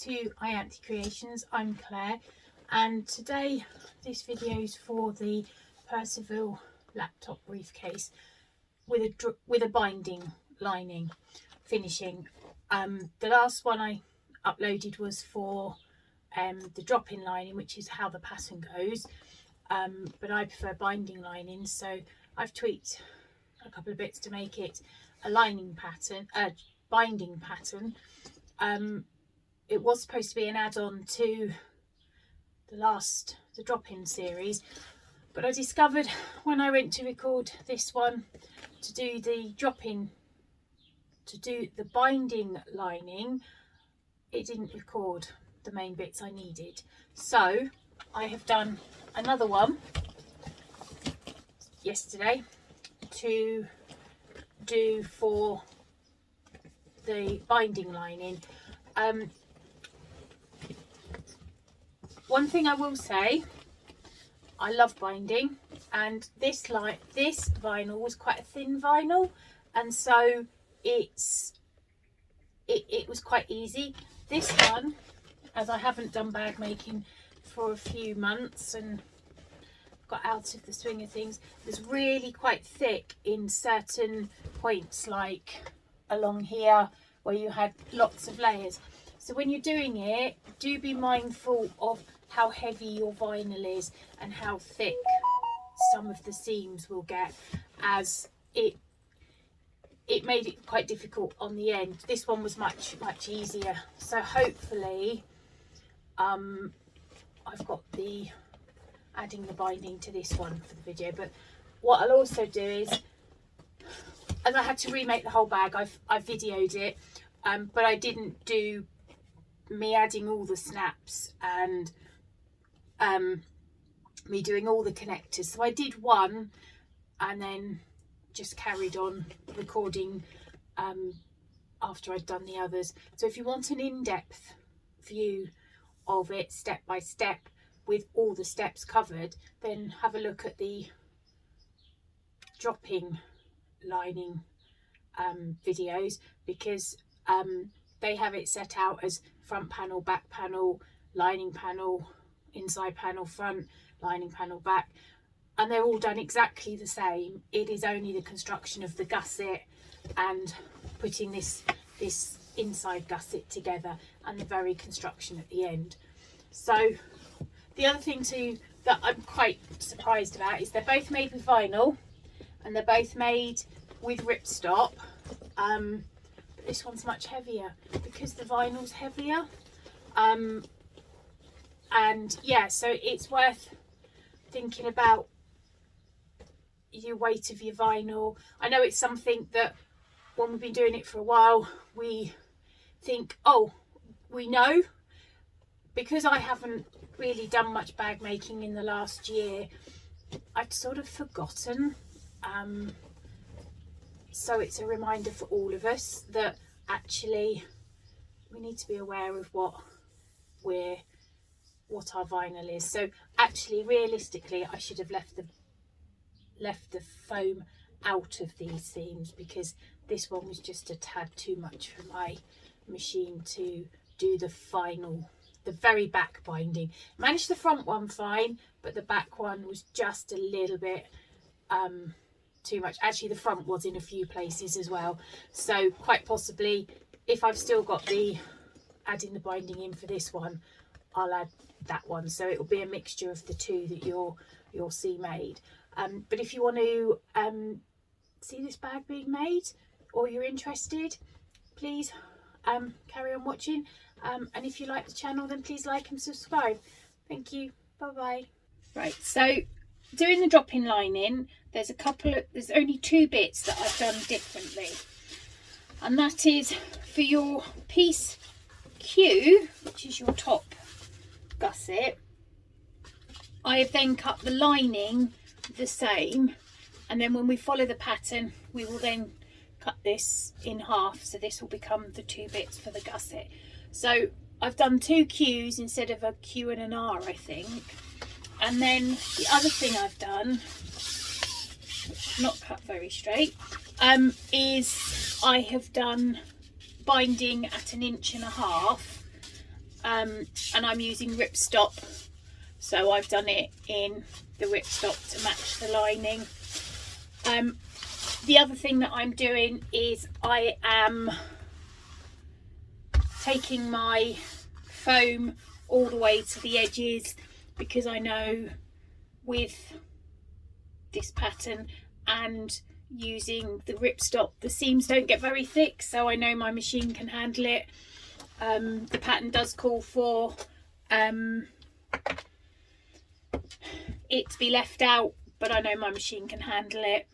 to RLR Creations. I'm Claire, and today this video is for the Percival laptop briefcase with a binding lining finishing. The last one I uploaded was for the drop-in lining, which is how the pattern goes, but I prefer binding lining, so I've tweaked a couple of bits to make it a lining pattern, binding pattern. It was supposed to be an add-on to the drop-in series, but I discovered when I went to record this one to do the drop-in, to do the binding lining, it didn't record the main bits I needed. So I have done another one yesterday to do for the binding lining. One thing I will say, I love binding, and this vinyl was quite a thin vinyl, and so it was quite easy. This one, as I haven't done bag making for a few months and got out of the swing of things, was really quite thick in certain points, like along here where you had lots of layers. So when you're doing it, do be mindful of how heavy your vinyl is and how thick some of the seams will get, as it made it quite difficult on the end. This one was much easier, so hopefully I've got adding the binding to this one for the video. But what I'll also do is, as I had to remake the whole bag, I videoed it, but I didn't do me adding all the snaps and me doing all the connectors. So I did one and then just carried on recording after I'd done the others. So if you want an in-depth view of it step by step with all the steps covered, then have a look at the dropping lining videos, because they have it set out as front panel, back panel, lining panel, inside panel, front, lining panel, back, and they're all done exactly the same. It is only the construction of the gusset and putting this inside gusset together and the very construction at the end. So the other thing too that I'm quite surprised about is they're both made with vinyl and they're both made with ripstop. But this one's much heavier because the vinyl's heavier. And yeah, so it's worth thinking about your weight of your vinyl. I know it's something that when we've been doing it for a while, we think, oh, we know. Because I haven't really done much bag making in the last year, I'd sort of forgotten. So it's a reminder for all of us that actually we need to be aware of what our vinyl is. So actually, realistically, I should have left the foam out of these seams, because this one was just a tad too much for my machine to do the very back binding. Managed the front one fine, but the back one was just a little bit too much. Actually, the front was in a few places as well, so quite possibly if I've still got adding the binding in for this one, I'll add that one, so it will be a mixture of the two that you'll see made. But if you want to see this bag being made, or you're interested, please carry on watching, and if you like the channel, then please like and subscribe. Thank you. Bye bye. Right, so doing the drop-in lining, there's only two bits that I've done differently, and that is for your piece Q, which is your top gusset. I have then cut the lining the same, and then when we follow the pattern, we will then cut this in half, so this will become the two bits for the gusset. So I've done two Qs instead of a Q and an R, I think. And then the other thing I've done, not cut very straight, is I have done binding at 1.5 inches, and I'm using ripstop, so I've done it in the ripstop to match the lining. The other thing that I'm doing is I am taking my foam all the way to the edges, because I know with this pattern and using the ripstop the seams don't get very thick, so I know my machine can handle it. The pattern does call for it to be left out, but I know my machine can handle it.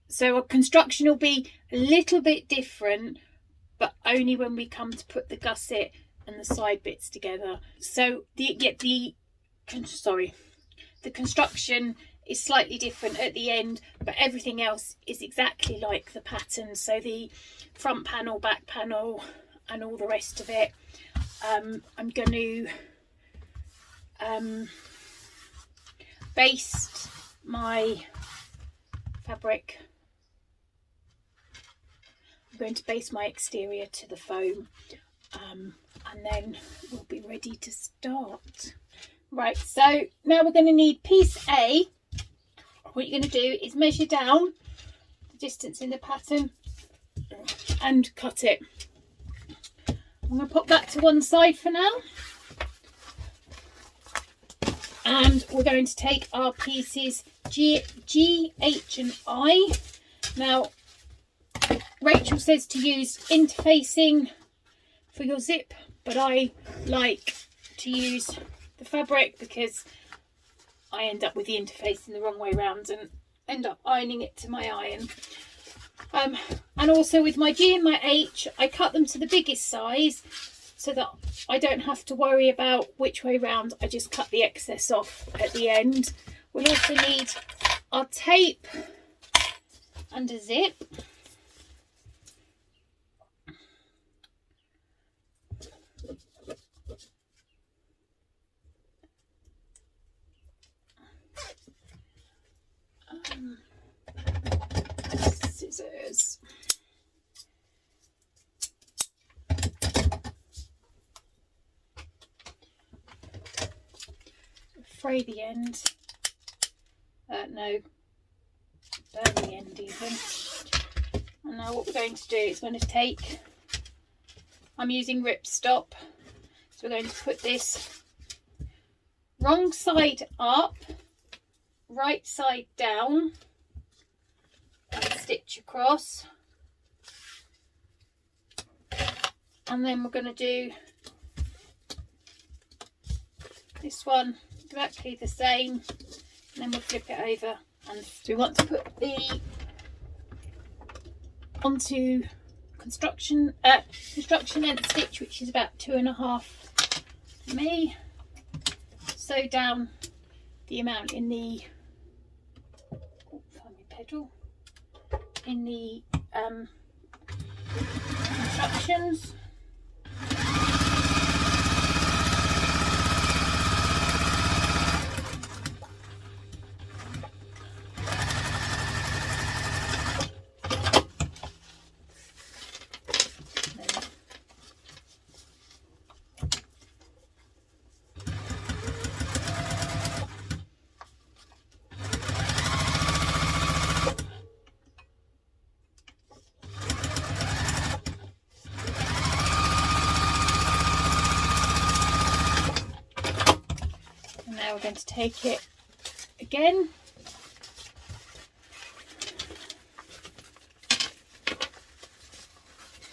So a construction will be a little bit different, but only when we come to put the gusset and the side bits together. So the construction is slightly different at the end, but everything else is exactly like the pattern. So the front panel, back panel, and all the rest of it. I'm going to baste my fabric. I'm going to base my exterior to the foam, and then we'll be ready to start. Right, so now we're going to need piece A. What you're going to do is measure down the distance in the pattern and cut it. I'm going to pop that to one side for now, and we're going to take our pieces G, H and I. Now Rachel says to use interfacing for your zip, but I like to use the fabric because I end up with the interfacing the wrong way around and end up ironing it to my iron. And also with my G and my H, I cut them to the biggest size so that I don't have to worry about which way round. I just cut the excess off at the end. We'll also need our tape and a zip. Scissors. Fray the end. No, burn the end even. And now what we're going to do is going to take, I'm using ripstop, so we're going to put this wrong side up, right side down, and stitch across. And then we're going to do this one exactly the same, and then we'll flip it over. And so we want to put the onto construction end stitch, which is about 2.5 for me. Sew down the amount in the in the instructions. Now we're going to take it again,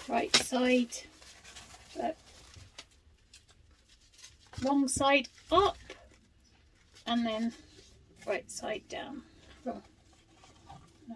right side, wrong side up, and then right side down. Wrong. No.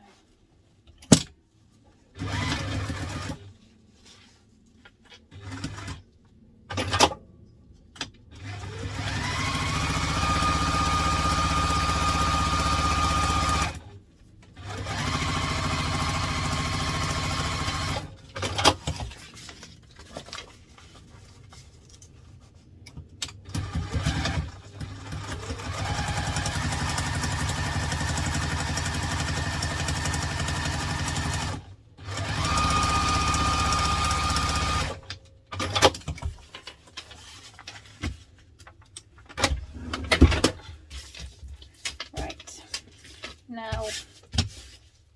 now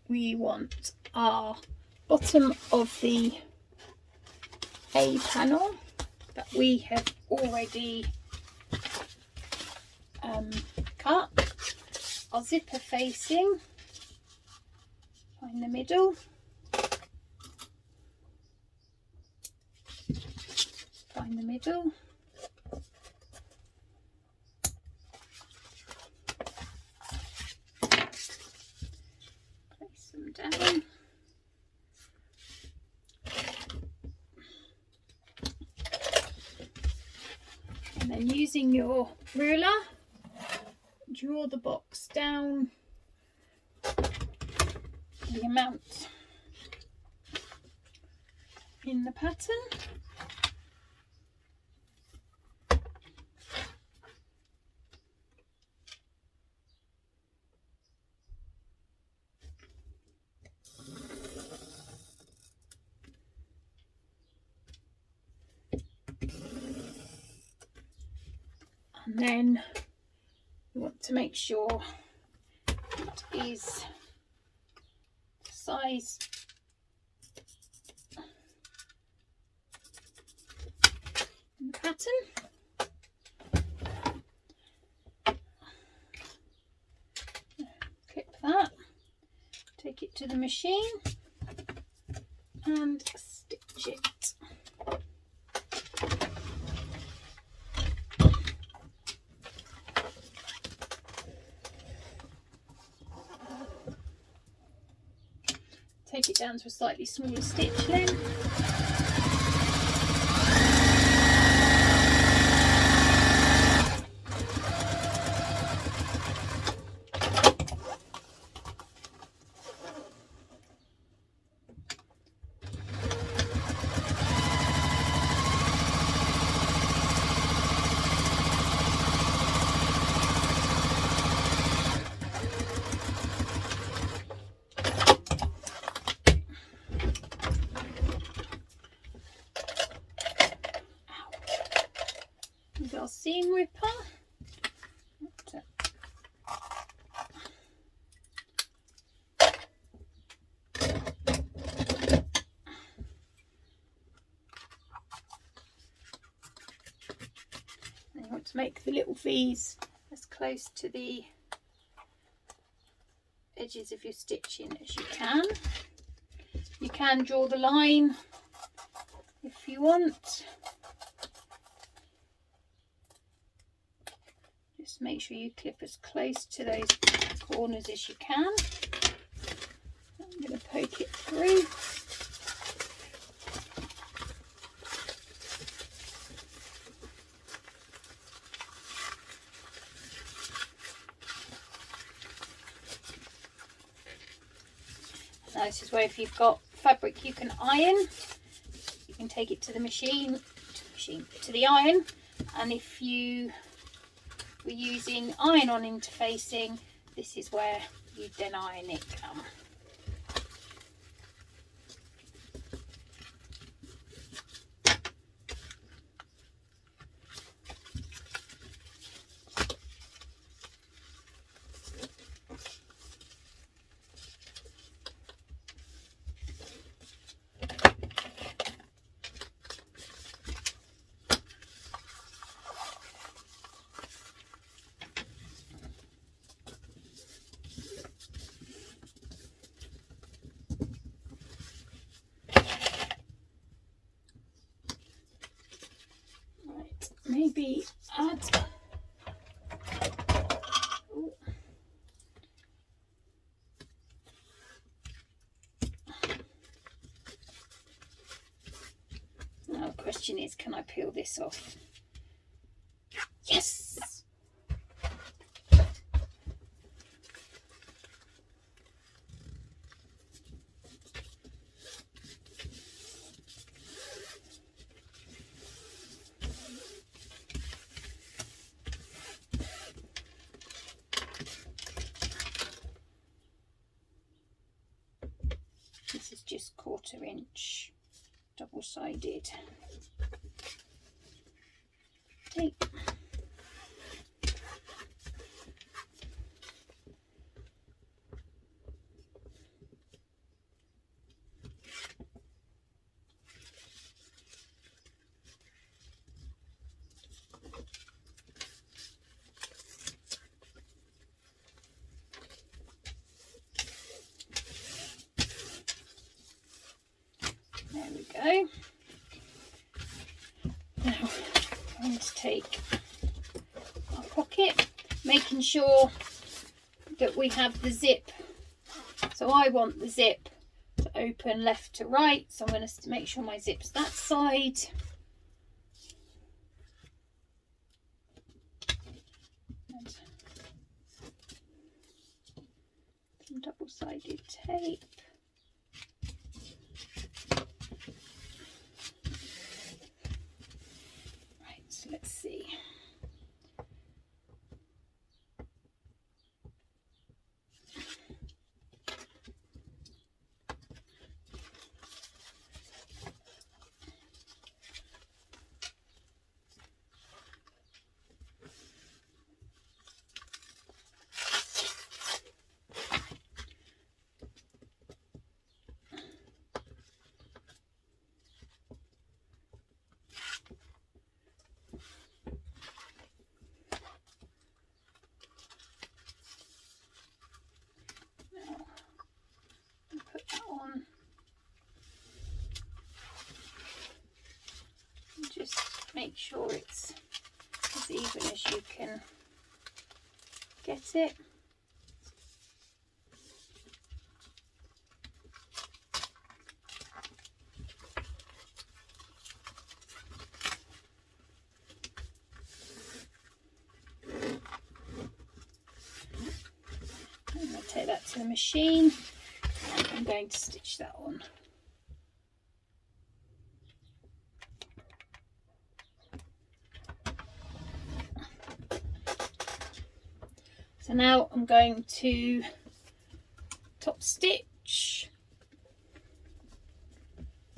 we want our bottom of the A panel that we have already cut, our zipper facing, find the middle, find the middle, place them down, and then using your ruler, draw the box down the amount in the pattern. And then you want to make sure it is size in the pattern. Clip that, take it to the machine and stitch it. Take it down to a slightly smaller stitch length. Our seam ripper. And you want to make the little V's as close to the edges of your stitching as you can. You can draw the line if you want. Just make sure you clip as close to those corners as you can. I'm going to poke it through. Now this is where if you've got fabric you can iron, you can take it to the machine, to the iron, and if you we're using iron-on interfacing, this is where you then iron it. Maybe add now the question is, can I peel this off? Yes. This is just 1/4 inch double-sided tape. going to take our pocket, making sure that we have the zip. So I want the zip to open left to right, so I'm going to make sure my zip's that side. And some double-sided tape. Right, so let's see. Just make sure it's as even as you can get it. I'm going to take that to the machine and I'm going to stitch that on. So now I'm going to top stitch.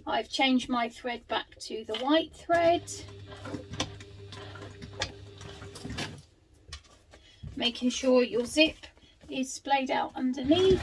I've changed my thread back to the white thread, making sure your zip is splayed out underneath.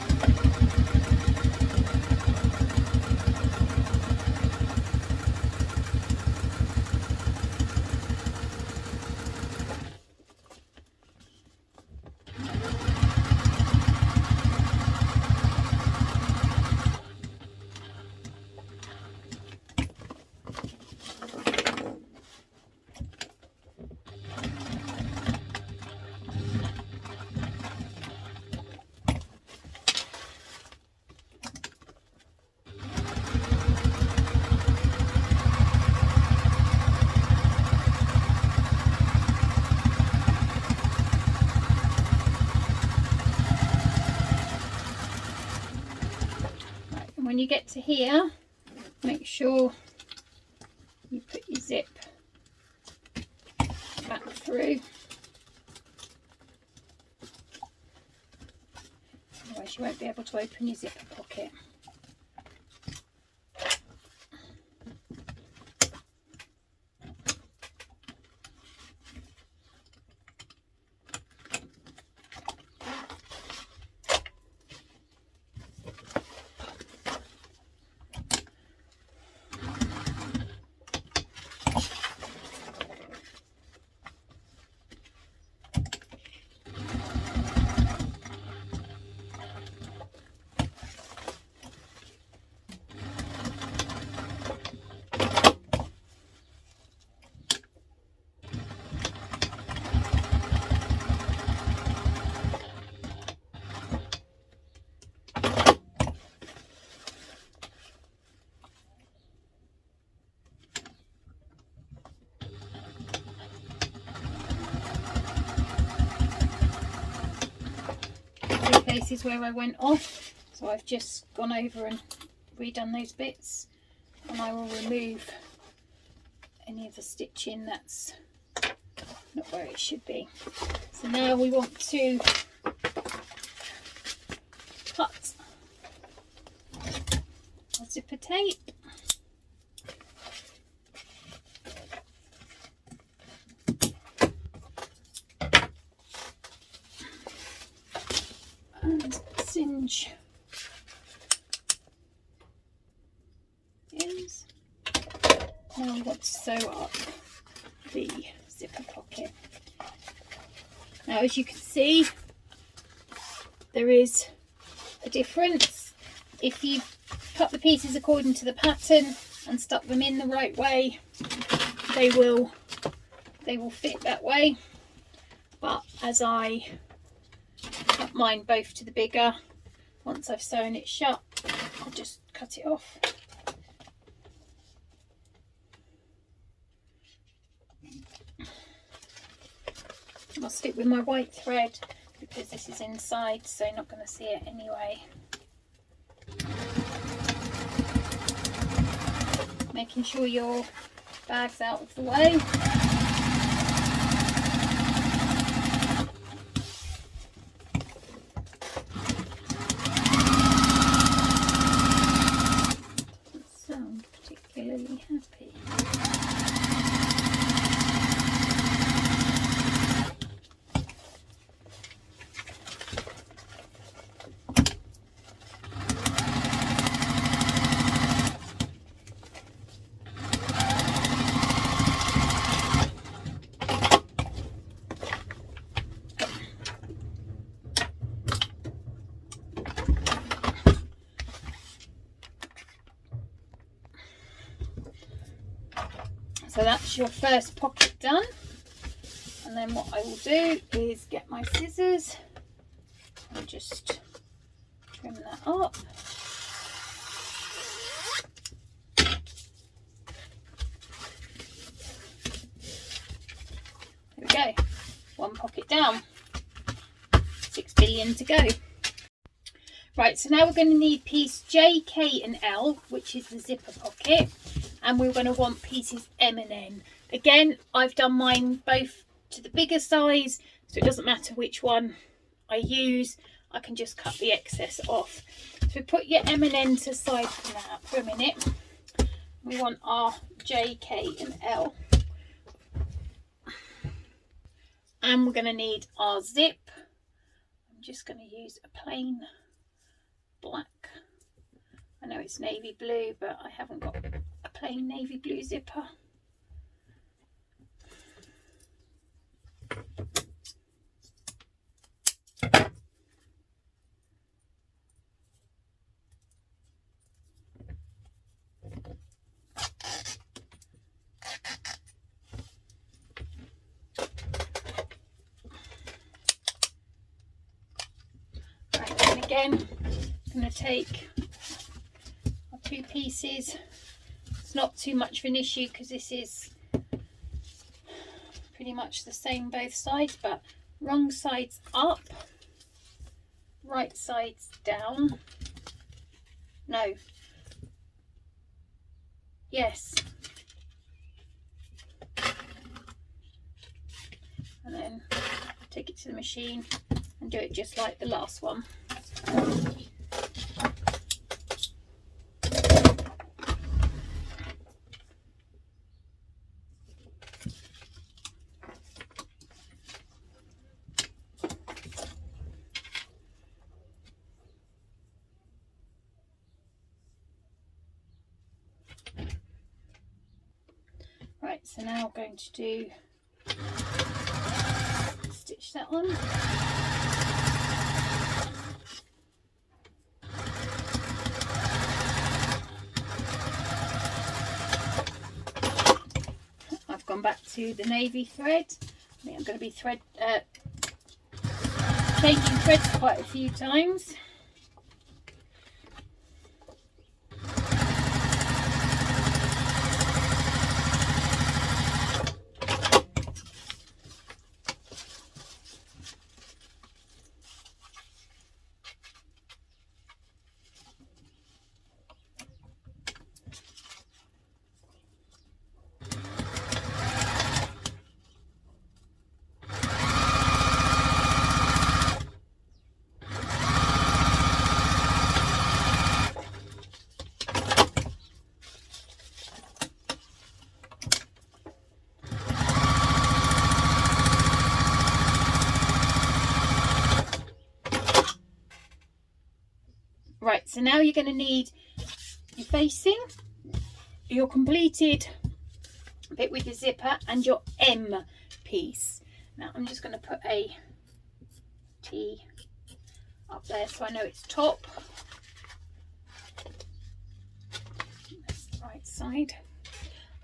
When you get to here, make sure you put your zip back through, otherwise you won't be able to open your zipper pocket. Places where I went off, so I've just gone over and redone those bits, and I will remove any of the stitching that's not where it should be. So now we want to cut our zipper tape. And singe ends. Now we want to sew up the zipper pocket. Now, as you can see, there is a difference. If you cut the pieces according to the pattern and stuck them in the right way, they will they will fit that way, but as I cut mine both to the bigger, once I've sewn it shut, I'll just cut it off. I'll stick with my white thread because this is inside, so you're not going to see it anyway. Making sure your bag's out of the way. Doesn't sound particularly happy. So that's your first pocket done, and then what I will do is get my scissors and just trim that up. There we go, one pocket down, 6 billion to go. Right, so now we're going to need piece J, K and L, which is the zipper pocket. And we're going to want pieces M and N. Again, I've done mine both to the bigger size, so it doesn't matter which one I use. I can just cut the excess off. So put your M and N to the side for a minute. We want our J, K and L. And we're going to need our zip. I'm just going to use a plain black. I know it's navy blue, but I haven't got a plain navy blue zipper. Right, and again, I'm going to take our 2 pieces. It's not too much of an issue because this is pretty much the same both sides, but wrong sides up, right sides down. No. Yes. And then take it to the machine and do it just like the last one. Right, so now I'm going to do stitch that on. I've gone back to the navy thread. I think I'm going to be changing threads quite a few times. Right, so now you're going to need your facing, your completed bit with your zipper and your M piece. Now I'm just going to put a T up there so I know it's top. That's the right side.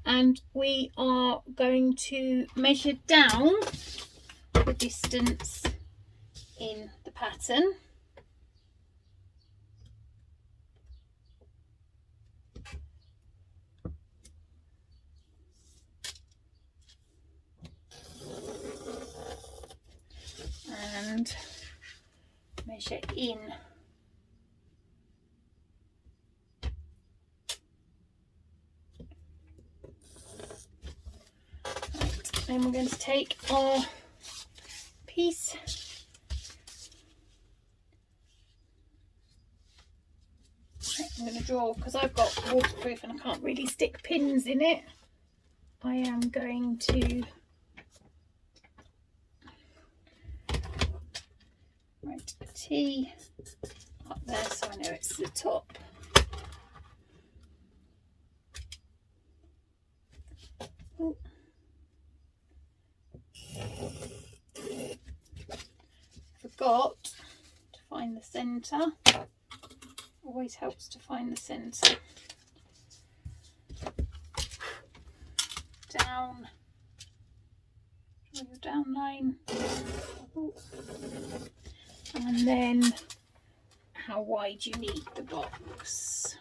and we are going to measure down the distance in the pattern. And measure in. Right, then we're going to take our piece, I'm going to draw, because I've got waterproof and I can't really stick pins in it, I am going to write a T up there so I know it's the top. Oh. Forgot to find the centre. Always helps to find the centre. Down, draw your down line, and then how wide you need the box.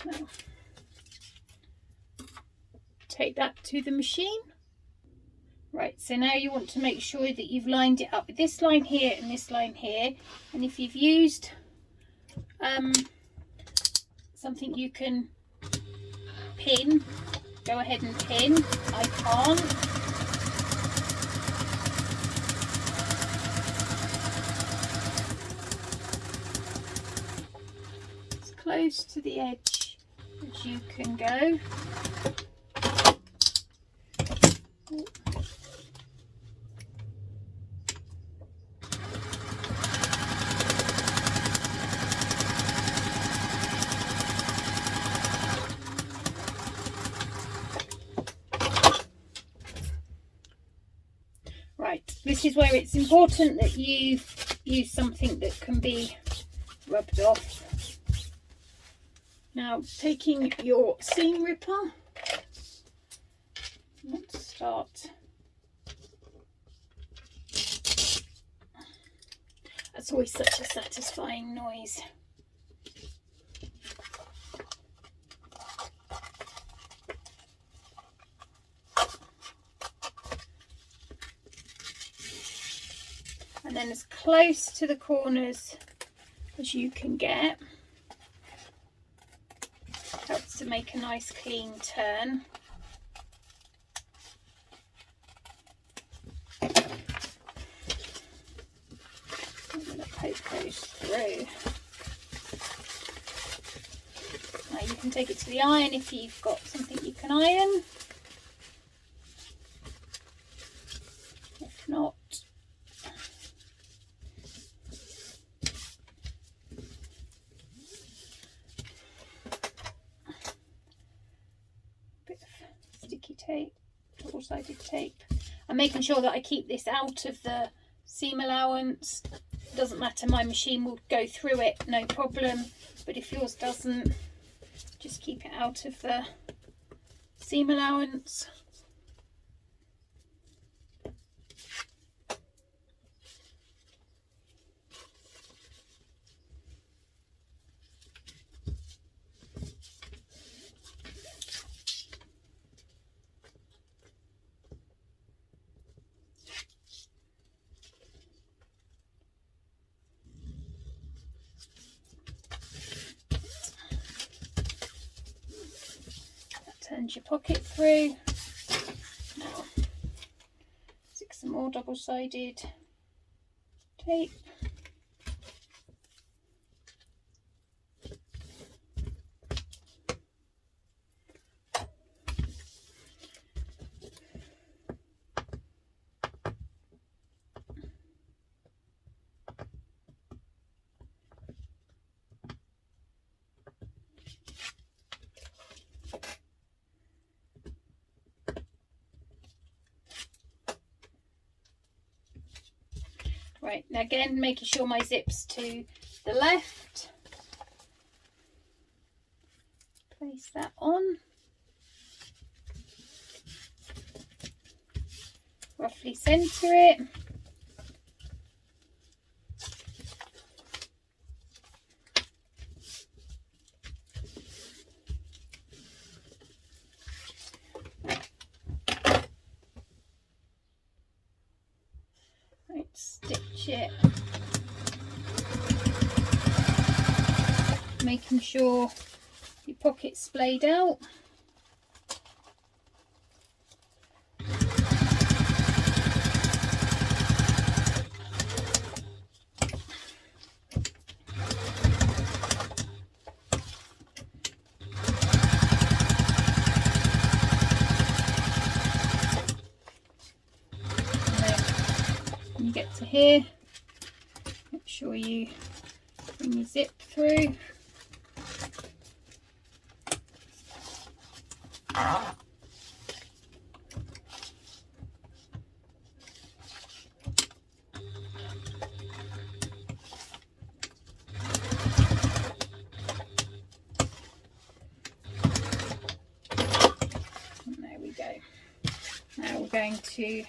Now, take that to the machine. Right, so now you want to make sure that you've lined it up with this line here and this line here, and if you've used something you can pin, go ahead and pin. I can't. As close to the edge as you can go. Right, this is where it's important that you use something that can be rubbed off. Now, taking your seam ripper, let's start. That's always such a satisfying noise. And then as close to the corners as you can get. Helps to make a nice clean turn. I'm going to poke those through. Now you can take it to the iron if you've got something you can iron. If not, tape, double-sided tape. I'm making sure that I keep this out of the seam allowance. It doesn't matter, my machine will go through it, no problem, but if yours doesn't, just keep it out of the seam allowance. Turns your pocket through. Now stick some more double-sided tape. Right, now again, making sure my zip's to the left. Place that on. Roughly centre it. Right, stitch it. Making sure your pocket's splayed out. When you get to here, make sure you bring your zip through. And there we go. Now we're going to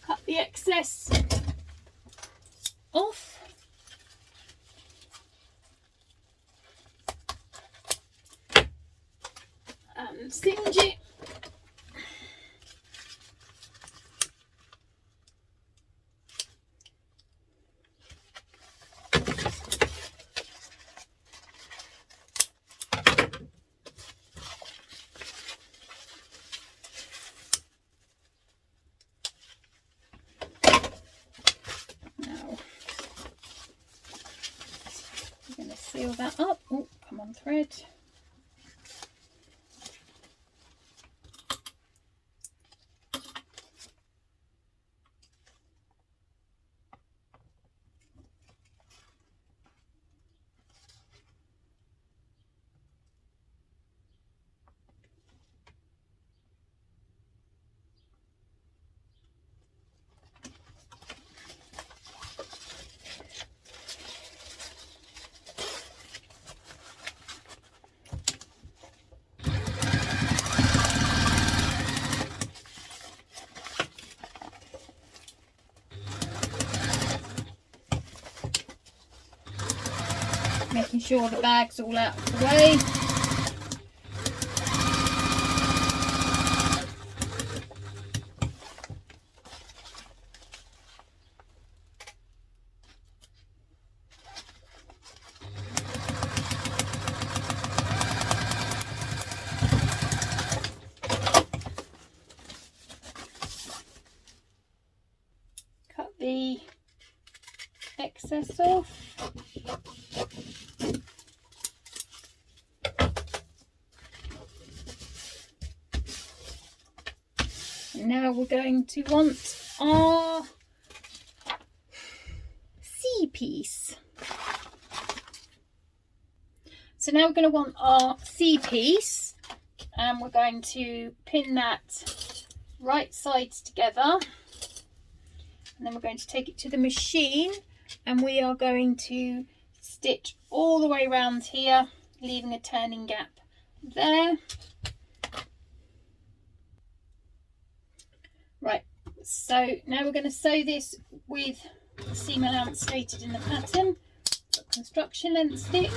cut the excess off. And singe it. Seal that up. Oh, come on, thread. Making sure the bag's all out of the way. Cut the excess off. Now we're going to want our C-piece. So now we're going to want our C-piece, and we're going to pin that right sides together, and then we're going to take it to the machine, and we are going to stitch all the way around here, leaving a turning gap there. Right, so now we're going to sew this with the seam allowance stated in the pattern. Construction length stitch.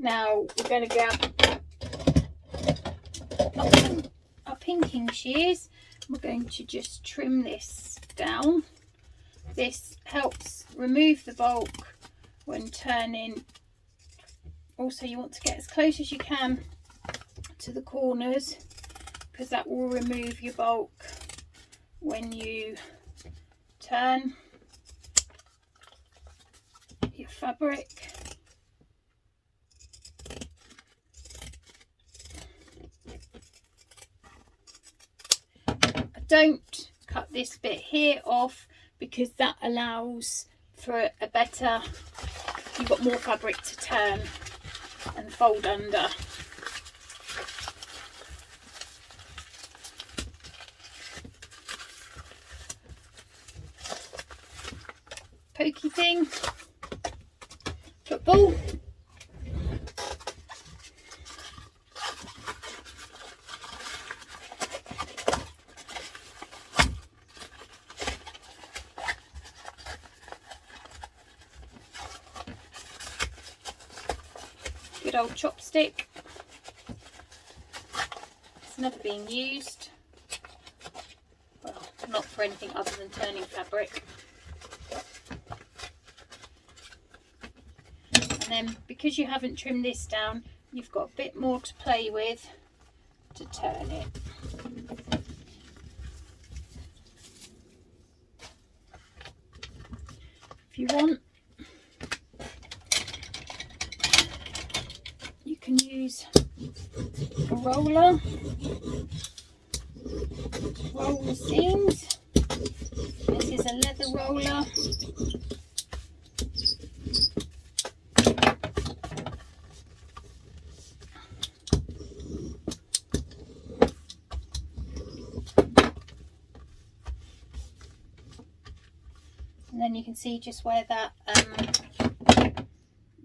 Now we're going to grab our pinking shears. We're going to just trim this down. This helps remove the bulk when turning. Also, you want to get as close as you can to the corners, because that will remove your bulk when you turn your fabric. I don't cut this bit here off because that allows for a better, you've got more fabric to turn and fold under. Pokey thing, football. Good old chopstick. It's never been used. Well, not for anything other than turning fabric. And then because you haven't trimmed this down, you've got a bit more to play with to turn it. If you want, you can use a roller to roll the seams. This is a leather roller. And then you can see just where that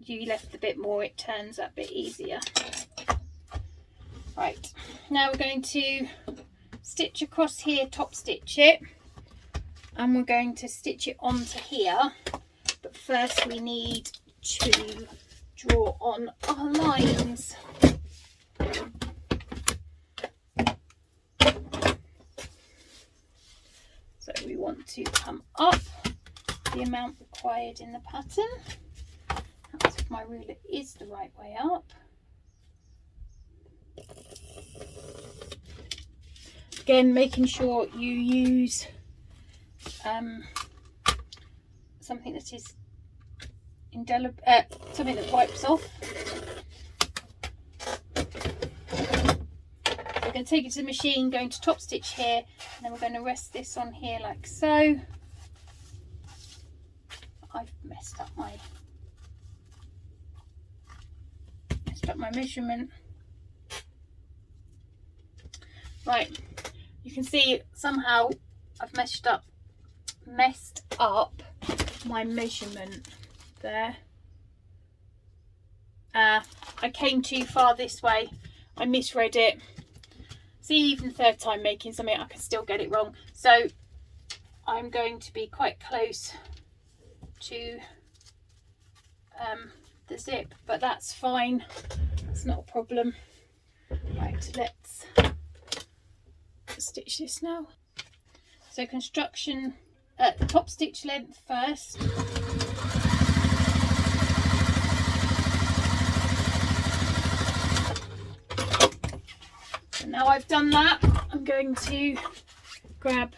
you left a bit more, it turns that bit easier. Right, now we're going to stitch across here, top stitch it, and we're going to stitch it onto here. But first we need to draw on our lines. So we want to come up the amount required in the pattern. That's if my ruler is the right way up. Again, making sure you use something that is indelible, something that wipes off. So we're going to take it to the machine, going to top stitch here, and then we're going to rest this on here like so. I've messed up my measurement. Right, you can see somehow I've messed up my measurement there. I came too far this way. I misread it. See, even the third time making something, I can still get it wrong. So I'm going to be quite close to the zip, but that's fine, it's not a problem. Right, let's stitch this now. So construction, top stitch length first. And now I've done that, I'm going to grab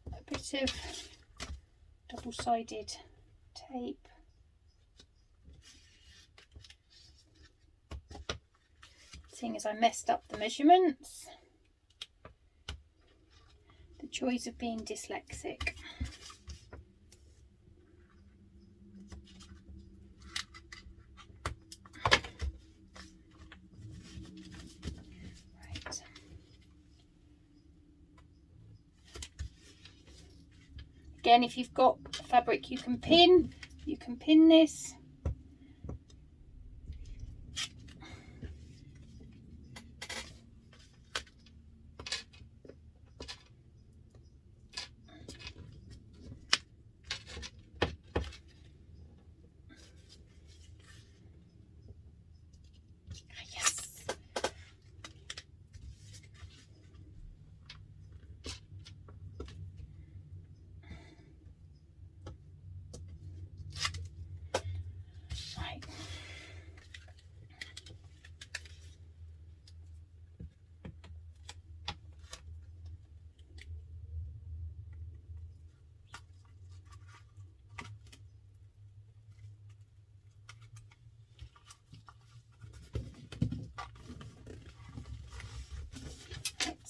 a bit of double-sided tape. Seeing as I messed up the measurements, the joys of being dyslexic. Right. Again, if you've got fabric you can pin this.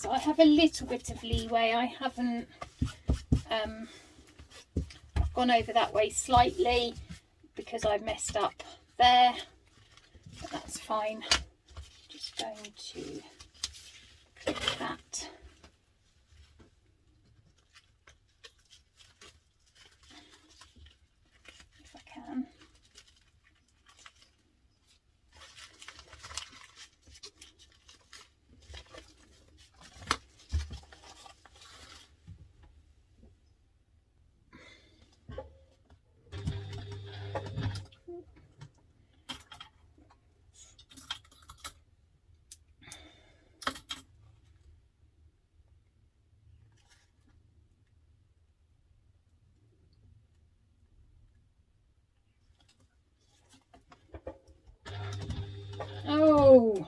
So I have a little bit of leeway. I haven't I've gone over that way slightly because I messed up there, but that's fine. Just going to click that. If I can. Oh,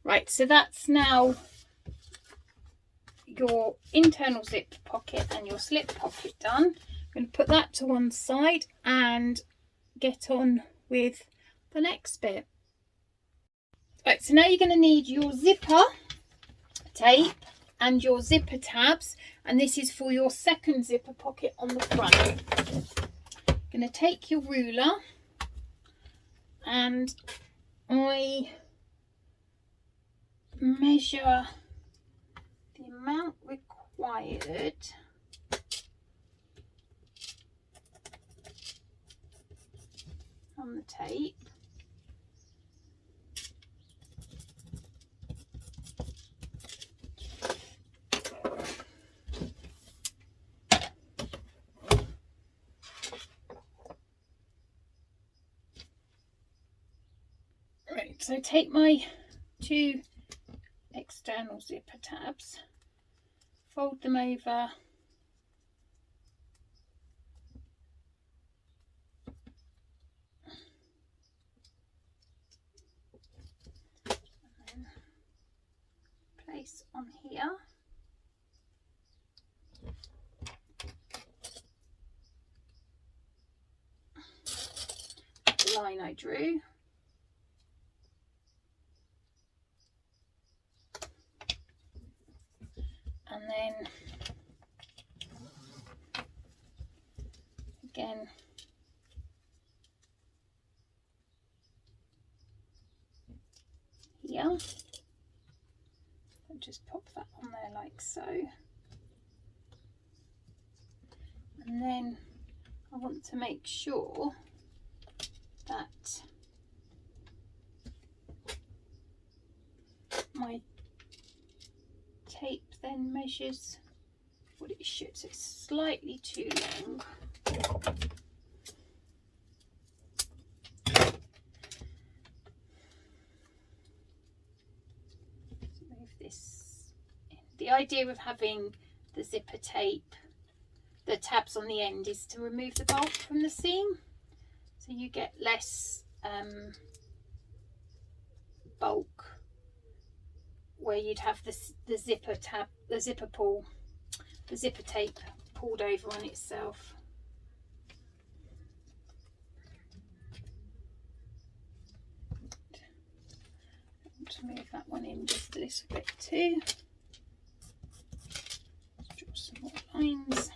right, so that's now your internal zip pocket and your slip pocket done. I'm going to put that to one side and get on with the next bit. Right, so now you're going to need your zipper tape and your zipper tabs, and this is for your second zipper pocket on the front. You're going to take your ruler, and I measure the amount required on the tape. Right, so take my two external zipper tabs, fold them over and then place on here. The line I drew. And then again here, and just pop that on there like so. And then I want to make sure that my tape then measures what it should, so it's slightly too long. Move this in. The idea of having the zipper tape, the tabs on the end, is to remove the bulk from the seam, so you get less bulk where you'd have the zipper tab, the zipper tape pulled over on itself. To move that one in just a little bit too. Let's draw some more lines.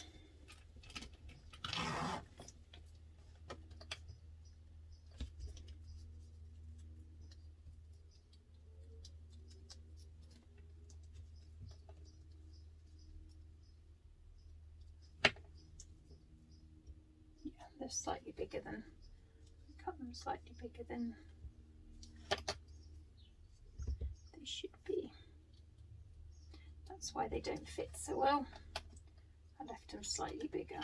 Yeah, they're slightly bigger than, cut them slightly bigger than should be. That's why they don't fit so well. I left them slightly bigger.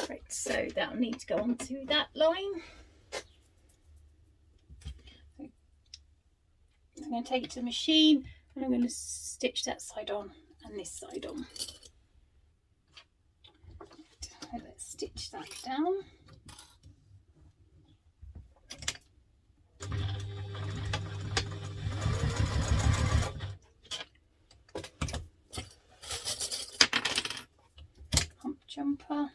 Right, so that'll need to go onto that line. I'm going to take it to the machine and I'm going to stitch that side on and this side on. So let's stitch that down. Hump jumper.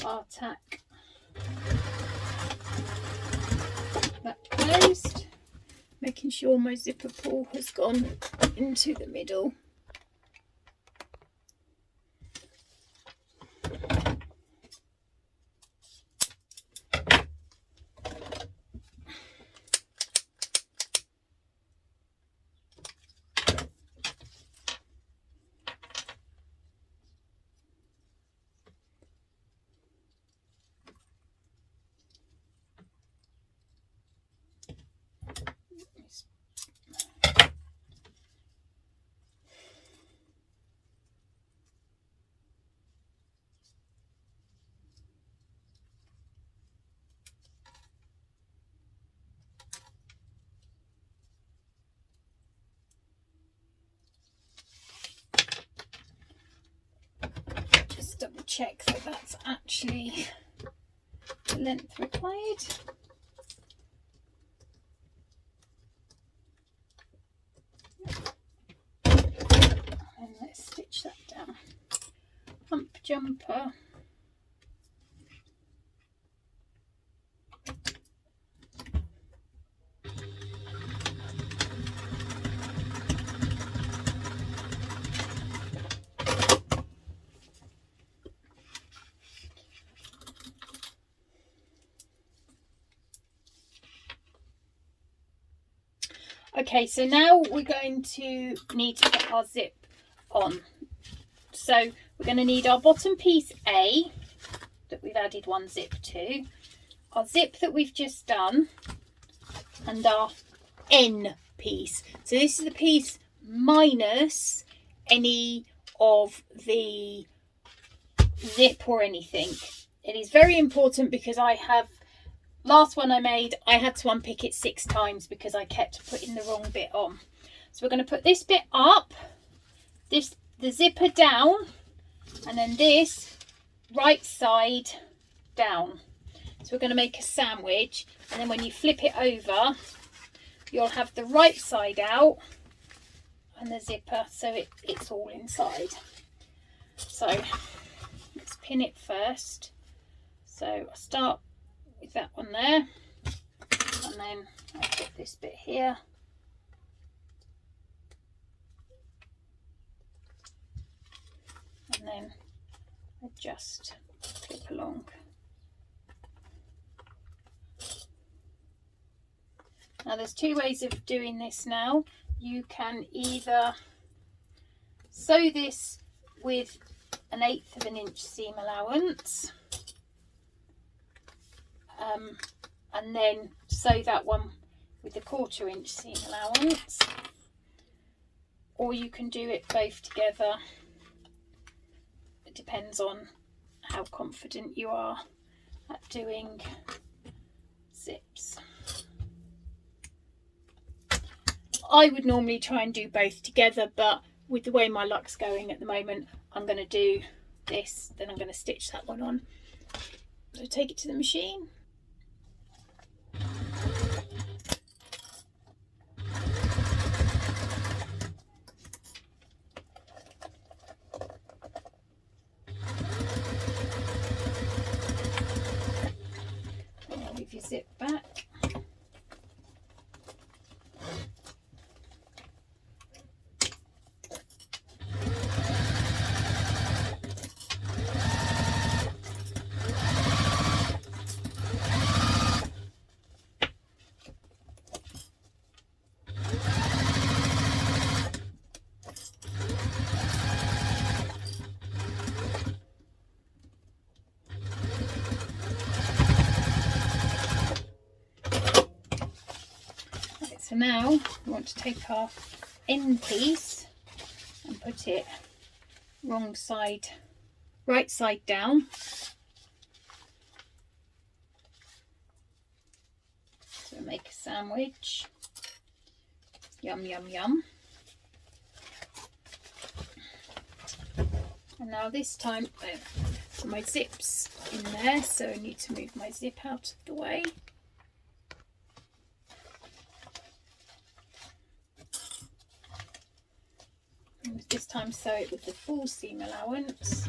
Bar tack that closed, making sure my zipper pull has gone into the middle. Double check that that's actually the length required. And let's stitch that down. Hump jumper. Okay, so now we're going to need to put our zip on. So we're going to need our bottom piece A that we've added one zip to, our zip that we've just done, and our N piece. So this is the piece minus any of the zip or anything. It is very important because last one I made, I had to unpick it 6 times because I kept putting the wrong bit on. So we're going to put this bit up, the zipper down, and then this right side down. So we're going to make a sandwich, and then when you flip it over, you'll have the right side out and the zipper, so it's all inside. So let's pin it first. So I start with that one there, and then I'll put this bit here, and then I just clip along. Now there's 2 ways of doing this now. You can either sew this with an 1/8 of an inch seam allowance, and then sew that one with a 1/4 inch seam allowance, or you can do it both together. It depends on how confident you are at doing zips. I would normally try and do both together, but with the way my luck's going at the moment, I'm going to do this, then I'm going to stitch that one on. So take it to the machine. Move your zip back. So now we want to take our end piece and put it right side down. So make a sandwich. Yum, yum, yum. And now this time, so my zip's in there, so I need to move my zip out of the way. This time sew it with the full seam allowance.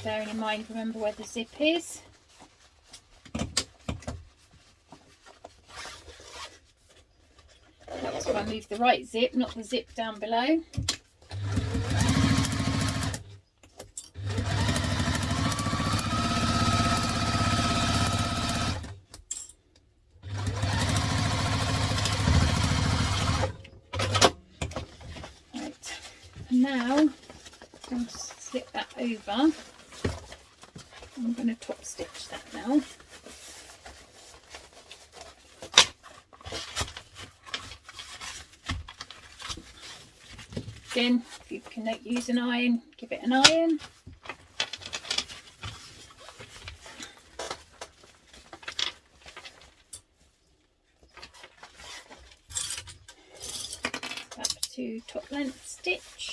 Bearing in mind, remember where the zip is. Helps if I move the right zip, not the zip down below. Now I'm going to slip that over. I'm going to top stitch that now. Again, if you can use an iron, give it an iron. Back to top length stitch.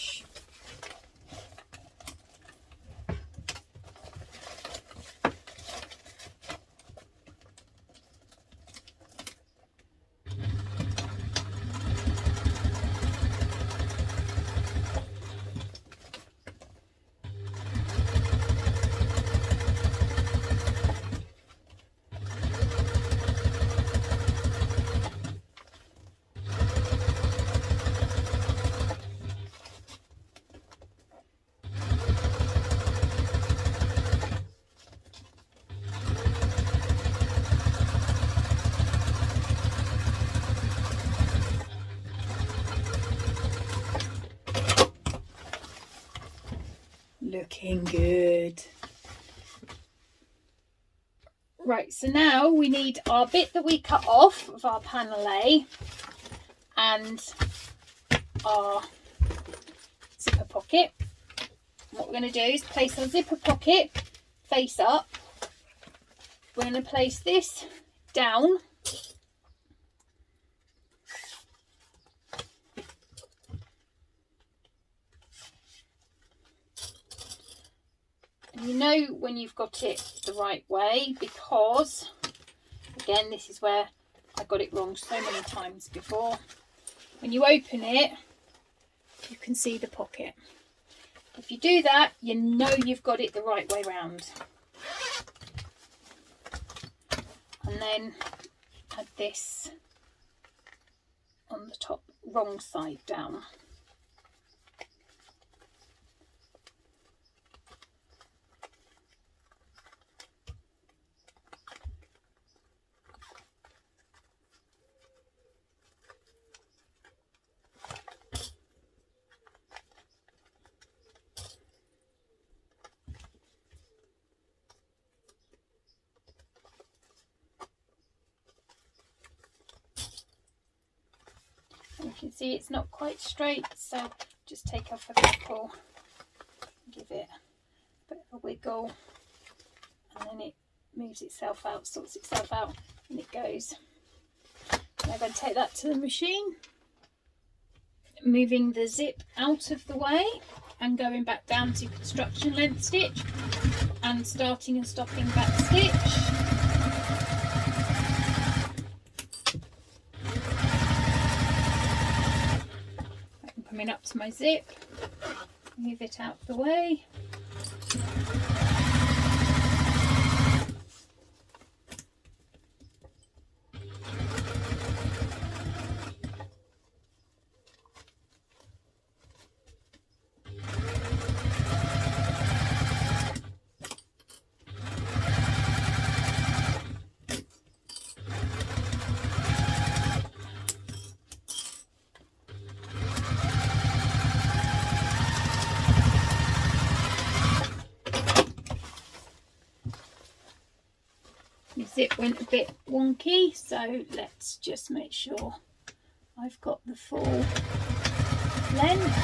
Looking good. Right, so now we need our bit that we cut off of our panel A and our zipper pocket. What we're going to do is place our zipper pocket face up. We're going to place this down. You know when you've got it the right way, because again, this is where I got it wrong so many times before. When you open it, you can see the pocket. If you do that, you know you've got it the right way round. And then add this on the top, wrong side down. You can see it's not quite straight, so just take off a couple, give it a bit of a wiggle, and then it moves itself out, sorts itself out, and it goes. And I'm going to take that to the machine, moving the zip out of the way and going back down to construction length stitch and starting and stopping back stitch. I'm coming up to my zip, move it out of the way. The zip went a bit wonky, so let's just make sure I've got the full length.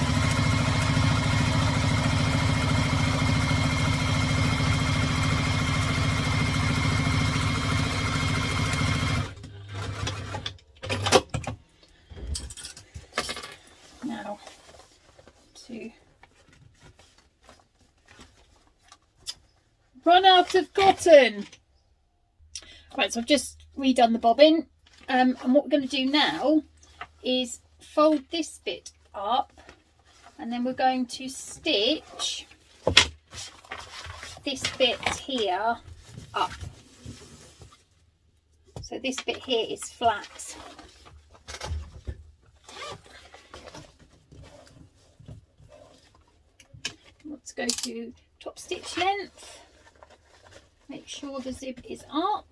Now to run out of cotton. Right, so I've just redone the bobbin, and what we're going to do now is fold this bit up, and then we're going to stitch this bit here up. So this bit here is flat. Let's go to top stitch length, make sure the zip is up.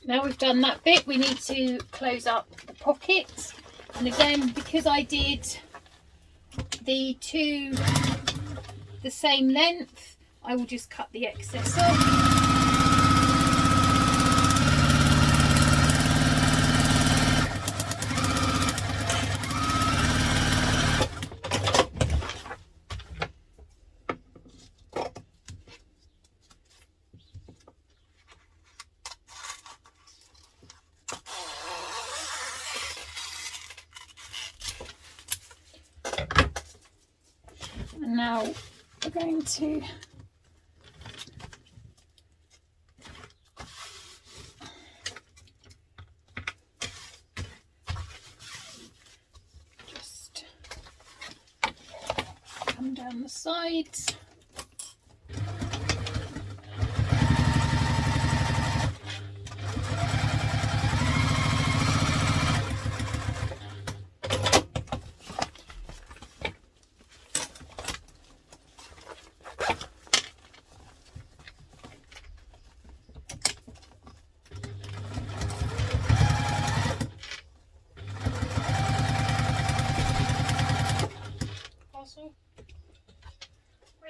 Now we've done that bit, we need to close up the pockets, and again, because I did the two the same length, I will just cut the excess off. And now we're going to just come down the sides.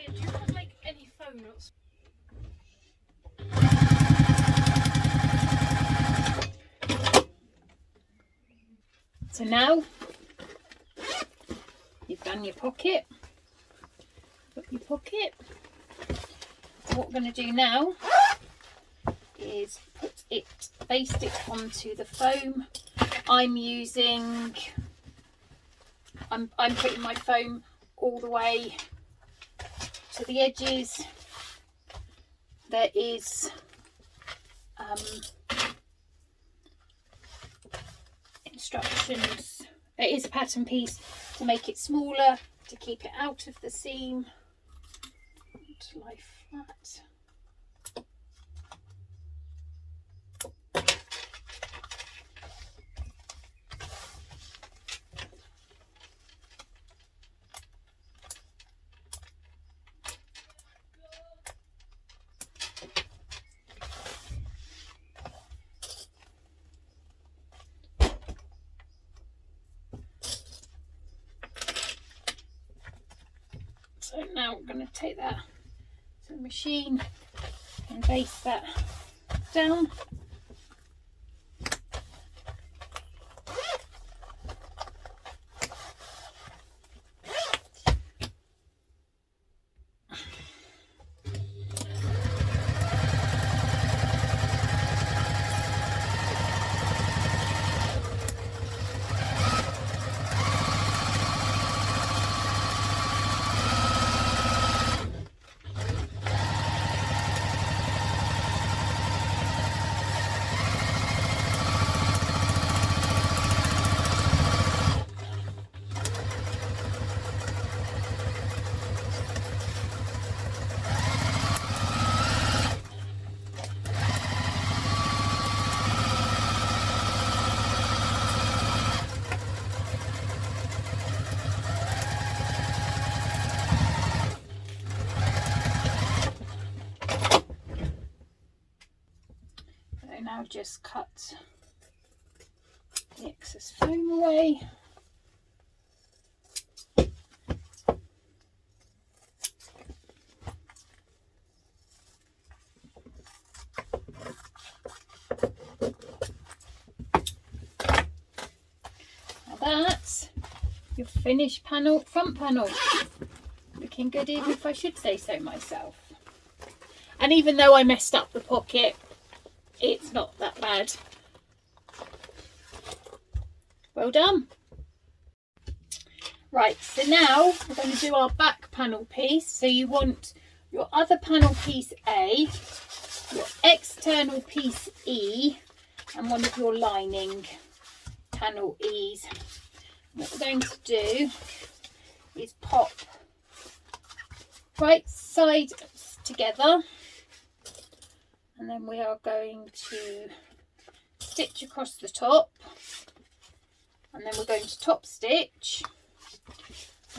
Do you have like any phone notes? So now you've done your pocket, got your pocket. So what we're going to do now is baste it onto the foam. I'm putting my foam all the way to the edges. There is instructions. It is a pattern piece to make it smaller, to keep it out of the seam, to lie flat. So now we're going to take that to the machine and base that down. Now just cut the excess foam away. Now that's your finished panel, front panel. Looking good, even if I should say so myself. And even though I messed up the pocket, it's not that bad. Well done. Right, so now we're going to do our back panel piece. So you want your other panel piece A, your external piece E, and one of your lining panel E's. What we're going to do is pop right sides together. And then we are going to stitch across the top, and then we're going to top stitch,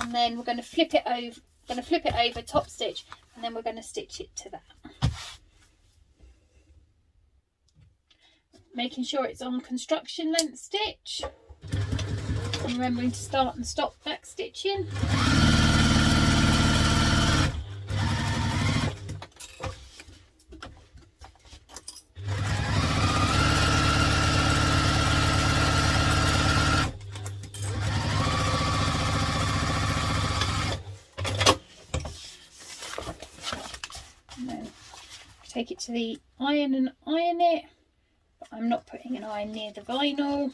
and then we're going to flip it over, top stitch, and then we're going to stitch it to that. Making sure it's on construction length stitch, and remembering to start and stop back stitching. Take it to the iron and iron it, but I'm not putting an iron near the vinyl.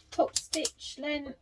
Top stitch length.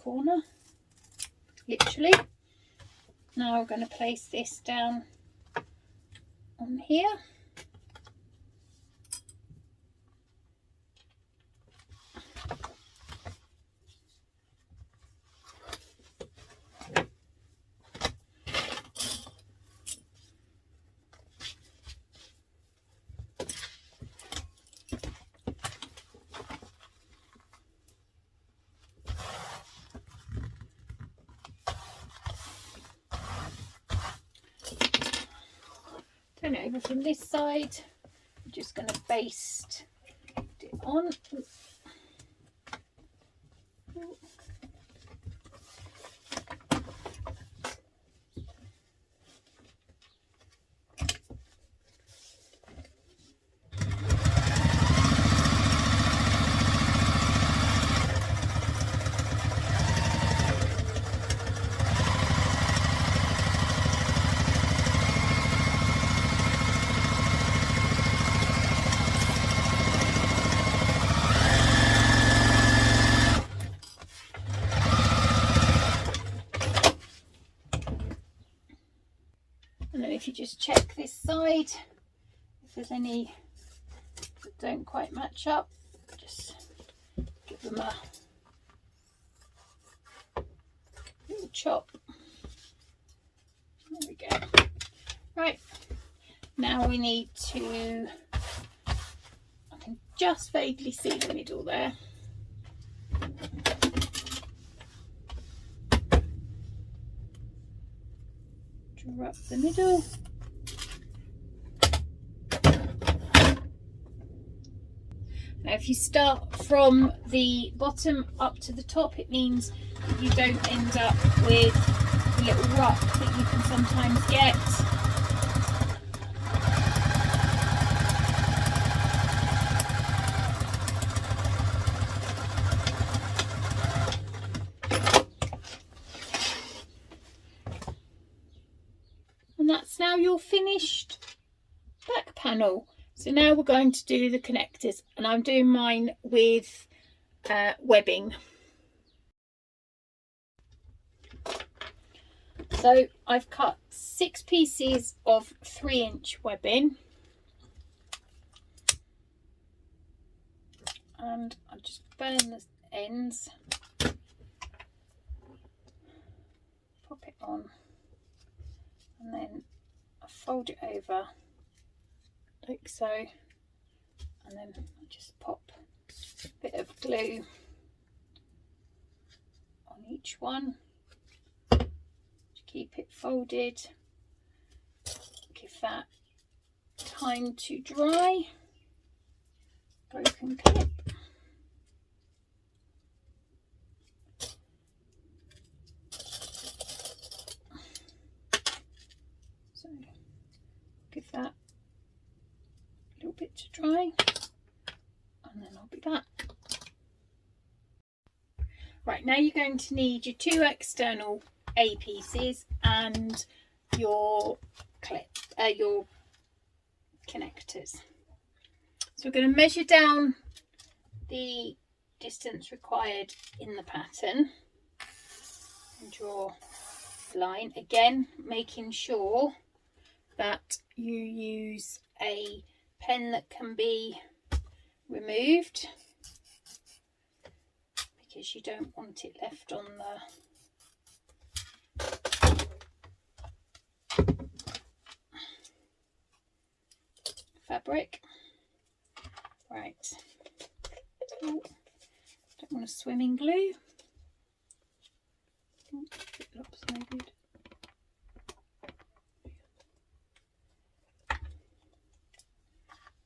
Corner, literally. Now we're going to place this down on here. Turn it over from this side. I'm just going to baste it on. And then if you just check this side, if there's any that don't quite match up, just give them a little chop. There we go. Right, now we need to, I can just vaguely see the middle there. Draw up the middle. Now if you start from the bottom up to the top, it means that you don't end up with the little ruck that you can sometimes get. And that's now your finished back panel. So now we're going to do the connectors, and I'm doing mine with webbing. So I've cut 6 pieces of 3-inch webbing, and I just burn the ends, pop it on, and then I fold it over like so, and then I just pop a bit of glue on each one to keep it folded. Give that time to dry. Broken clip. So give that a little bit to dry, and then I'll be back. Right, now you're going to need your 2 external A pieces and your clip, your connectors. So we're going to measure down the distance required in the pattern and draw a line. Again, making sure that you use a pen that can be removed, because you don't want it left on the fabric. Right. Oh, don't want to swim in glue. Oh, it lopsided.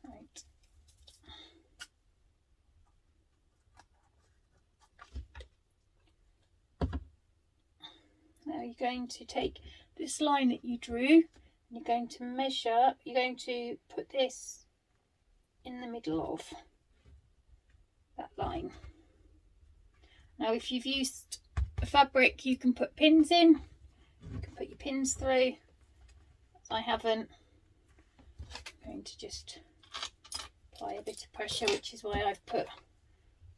Right. Now you're going to take this line that you drew, and you're going to measure, you're going to put this in the middle of that line. Now if you've used a fabric you can put pins in, you can put your pins through. As I haven't, I'm going to just apply a bit of pressure, which is why I've put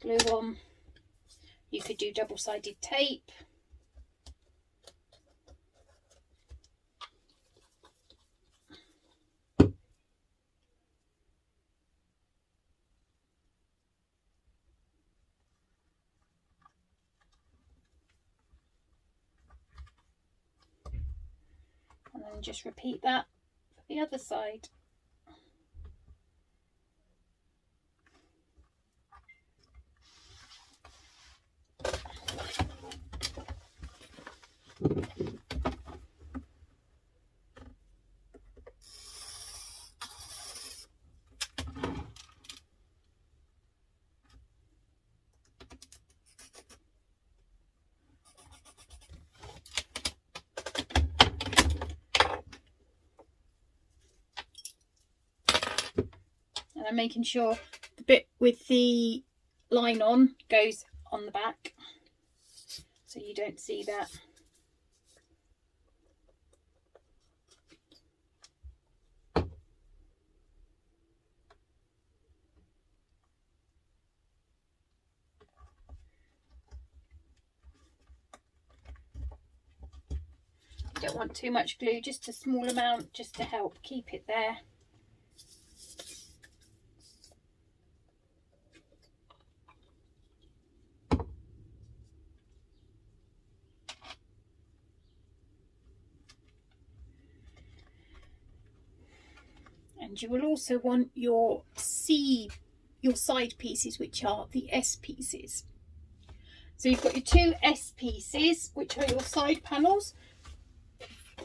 glue on. You could do double-sided tape. And then just repeat that for the other side. And I'm making sure the bit with the line on goes on the back, so you don't see that. You don't want too much glue, just a small amount, just to help keep it there. And you will also want your side pieces, which are the S pieces. So you've got your two S pieces, which are your side panels.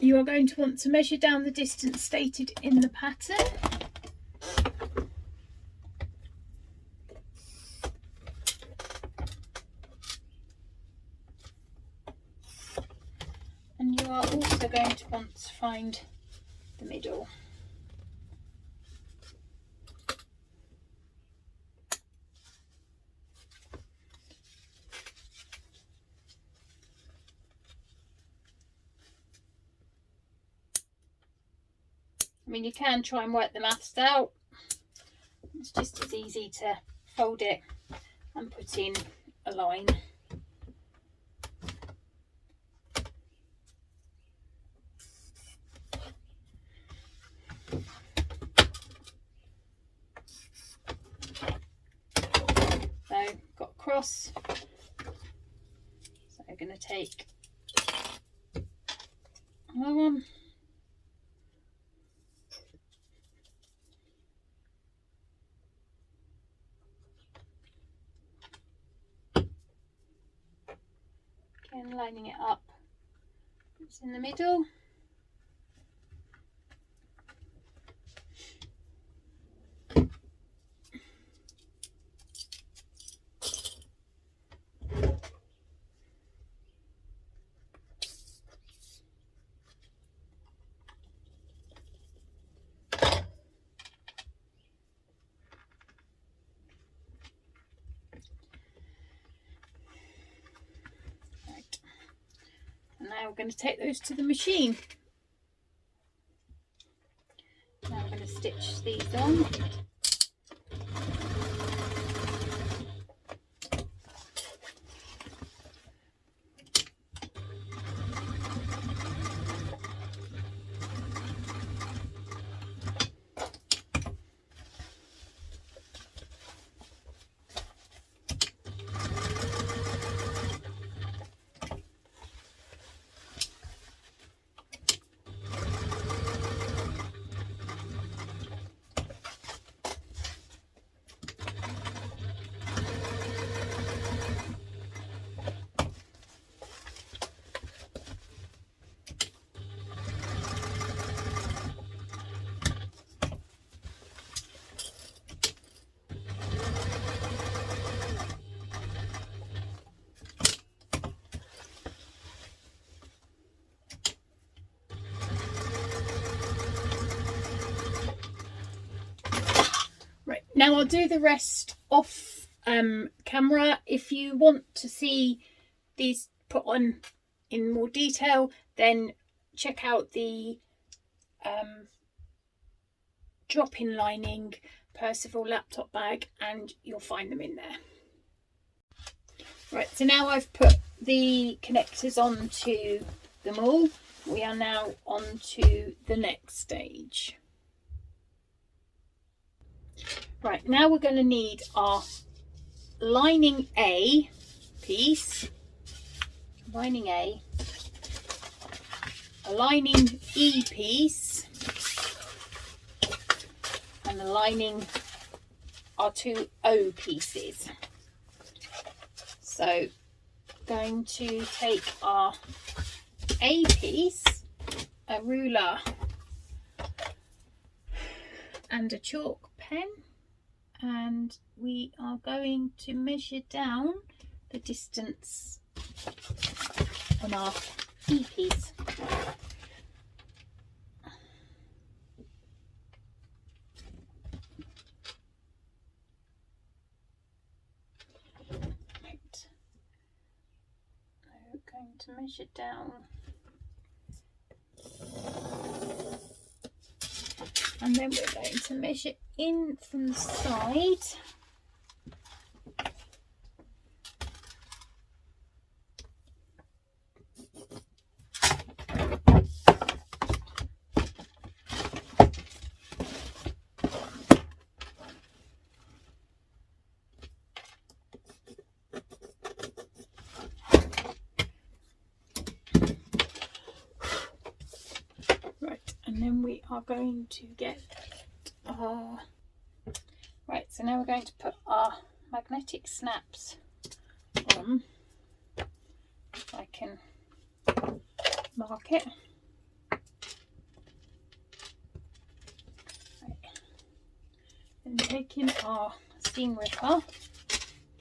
You are going to want to measure down the distance stated in the pattern. And you are also going to want to find the middle. I mean, you can try and work the maths out. It's just as easy to fold it and put in a line. So, got across. So I'm going to take another one. Again, lining it up. It's in the middle. Now we're going to take those to the machine. Now we're going to stitch these on. Now I'll do the rest off camera. If you want to see these put on in more detail, then check out the drop-in lining Percival laptop bag and you'll find them in there. Right, so now I've put the connectors onto them all. We are now on to the next stage. Right, now we're going to need our lining A piece, lining A, a lining E piece, and the lining our two O pieces. So going to take our A piece, a ruler and a chalk pen, and we are going to measure down the distance on our E piece. to measure down, and then we're going to measure in from the side. And then we are going to get our, right, so now we're going to put our magnetic snaps on. If I can mark it. Right. Then taking our seam ripper,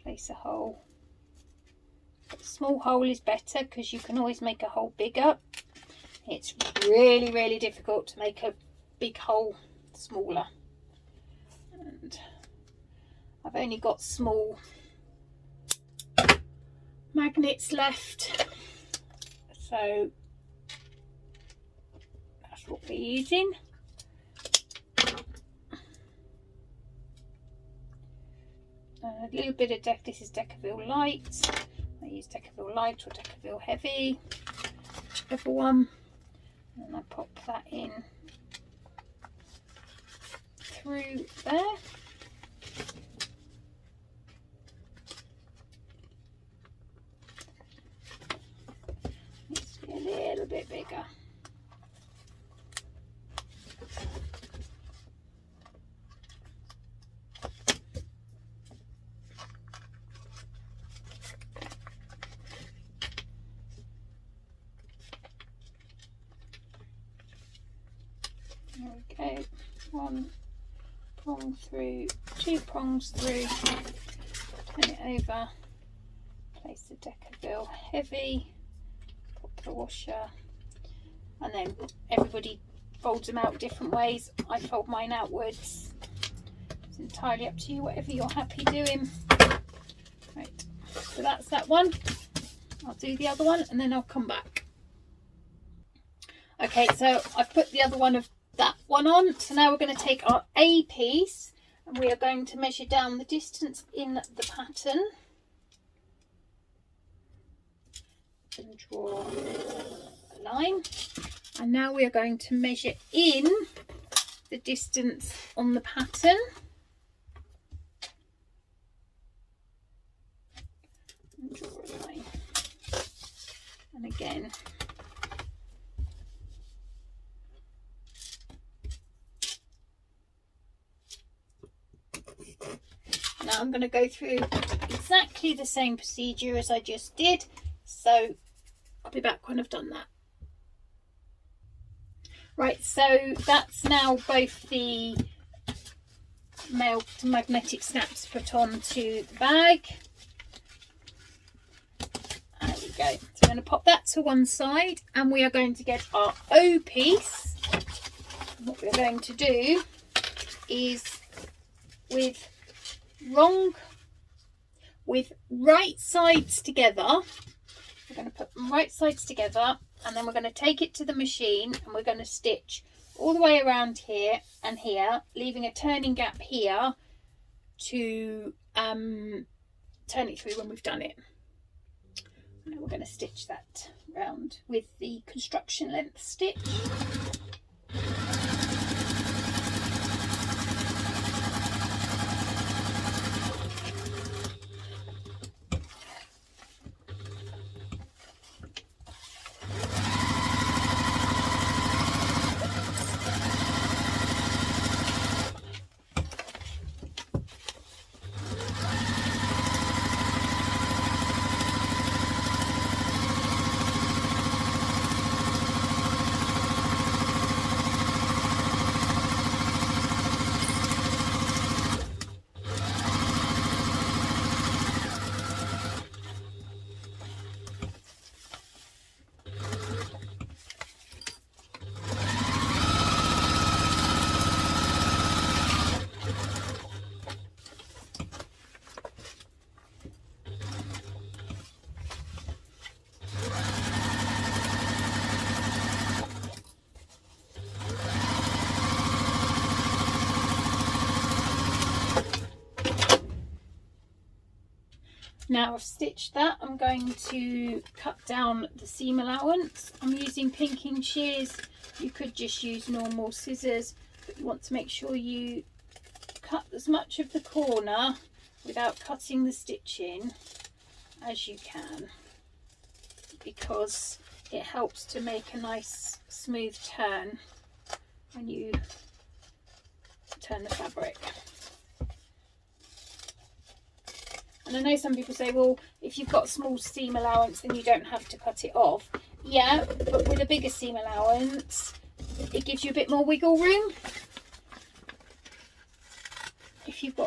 place a hole. A small hole is better because you can always make a hole bigger. It's really, really difficult to make a big hole smaller. And I've only got small magnets left, so that's what we're using. A little bit of this is Decaville Light. I use Decaville Light or Decaville Heavy, whichever one. And I pop that in through there. Needs to be a little bit bigger. There we go, one prong through, two prongs through, turn it over, place the Decaville Heavy, pop the washer, and then everybody folds them out different ways. I fold mine outwards. It's entirely up to you, whatever you're happy doing. Right, so that's that one. I'll do the other one and then I'll come back. Okay, so I've put the other one of that one on. So now we're going to take our A piece and we are going to measure down the distance in the pattern and draw a line. And now we are going to measure in the distance on the pattern. And draw a line. And again, now I'm going to go through exactly the same procedure as I just did, so I'll be back when I've done that. Right, so that's now both the magnetic snaps put onto the bag. There we go. So we're going to pop that to one side and we are going to get our O piece. What we're going to do is with right sides together, we're going to put them right sides together and then we're going to take it to the machine and we're going to stitch all the way around here and here, leaving a turning gap here to turn it through when we've done it. And we're going to stitch that round with the construction length stitch. Now I've stitched that, I'm going to cut down the seam allowance. I'm using pinking shears. You could just use normal scissors, but you want to make sure you cut as much of the corner without cutting the stitching as you can, because it helps to make a nice smooth turn when you turn the fabric. And I know some people say, well, if you've got a small seam allowance then you don't have to cut it off. Yeah, but with a bigger seam allowance it gives you a bit more wiggle room. If you've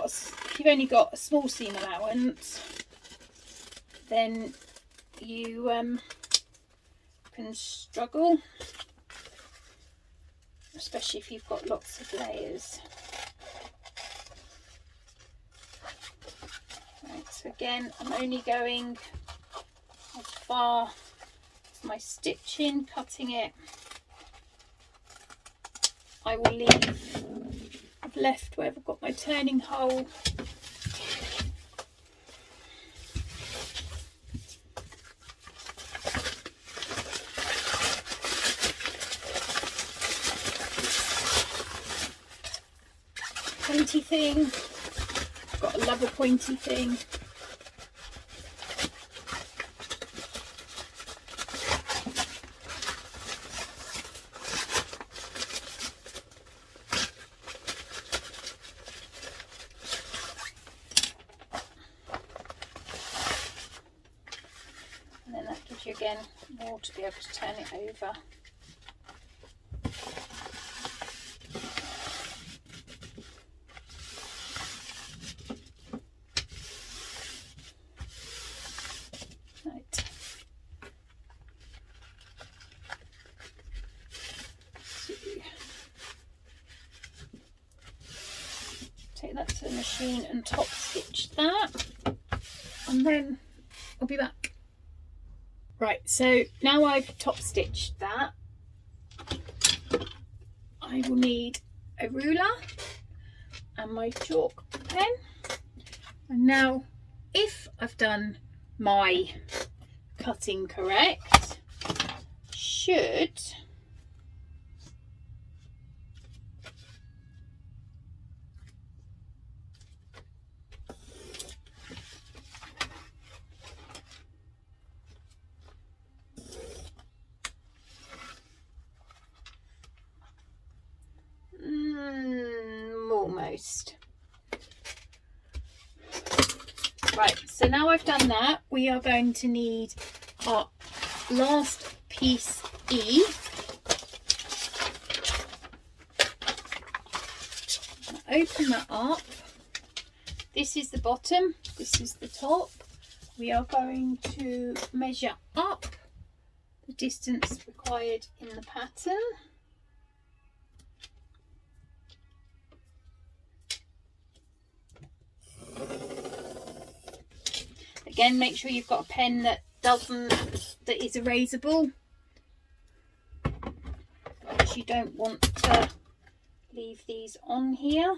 only got a small seam allowance, then you can struggle, especially if you've got lots of layers. Right, so again, I'm only going as far as my stitching, cutting it. I will leave, I've left where I've got my turning hole. Pointy thing, I've got a love a pointy thing. And then that gives you again more to be able to turn it over. Take that to the machine and top stitch that, and then I'll be back. Right, so now I've top stitched that, I will need a ruler and my chalk pen. And now, if I've done my cutting correct, should almost. Right, so now I've done that, we are going to need our last piece E. Open that up. This is the bottom, this is the top. We are going to measure up the distance required in the pattern. Again, make sure you've got a pen that is erasable, because you don't want to leave these on here.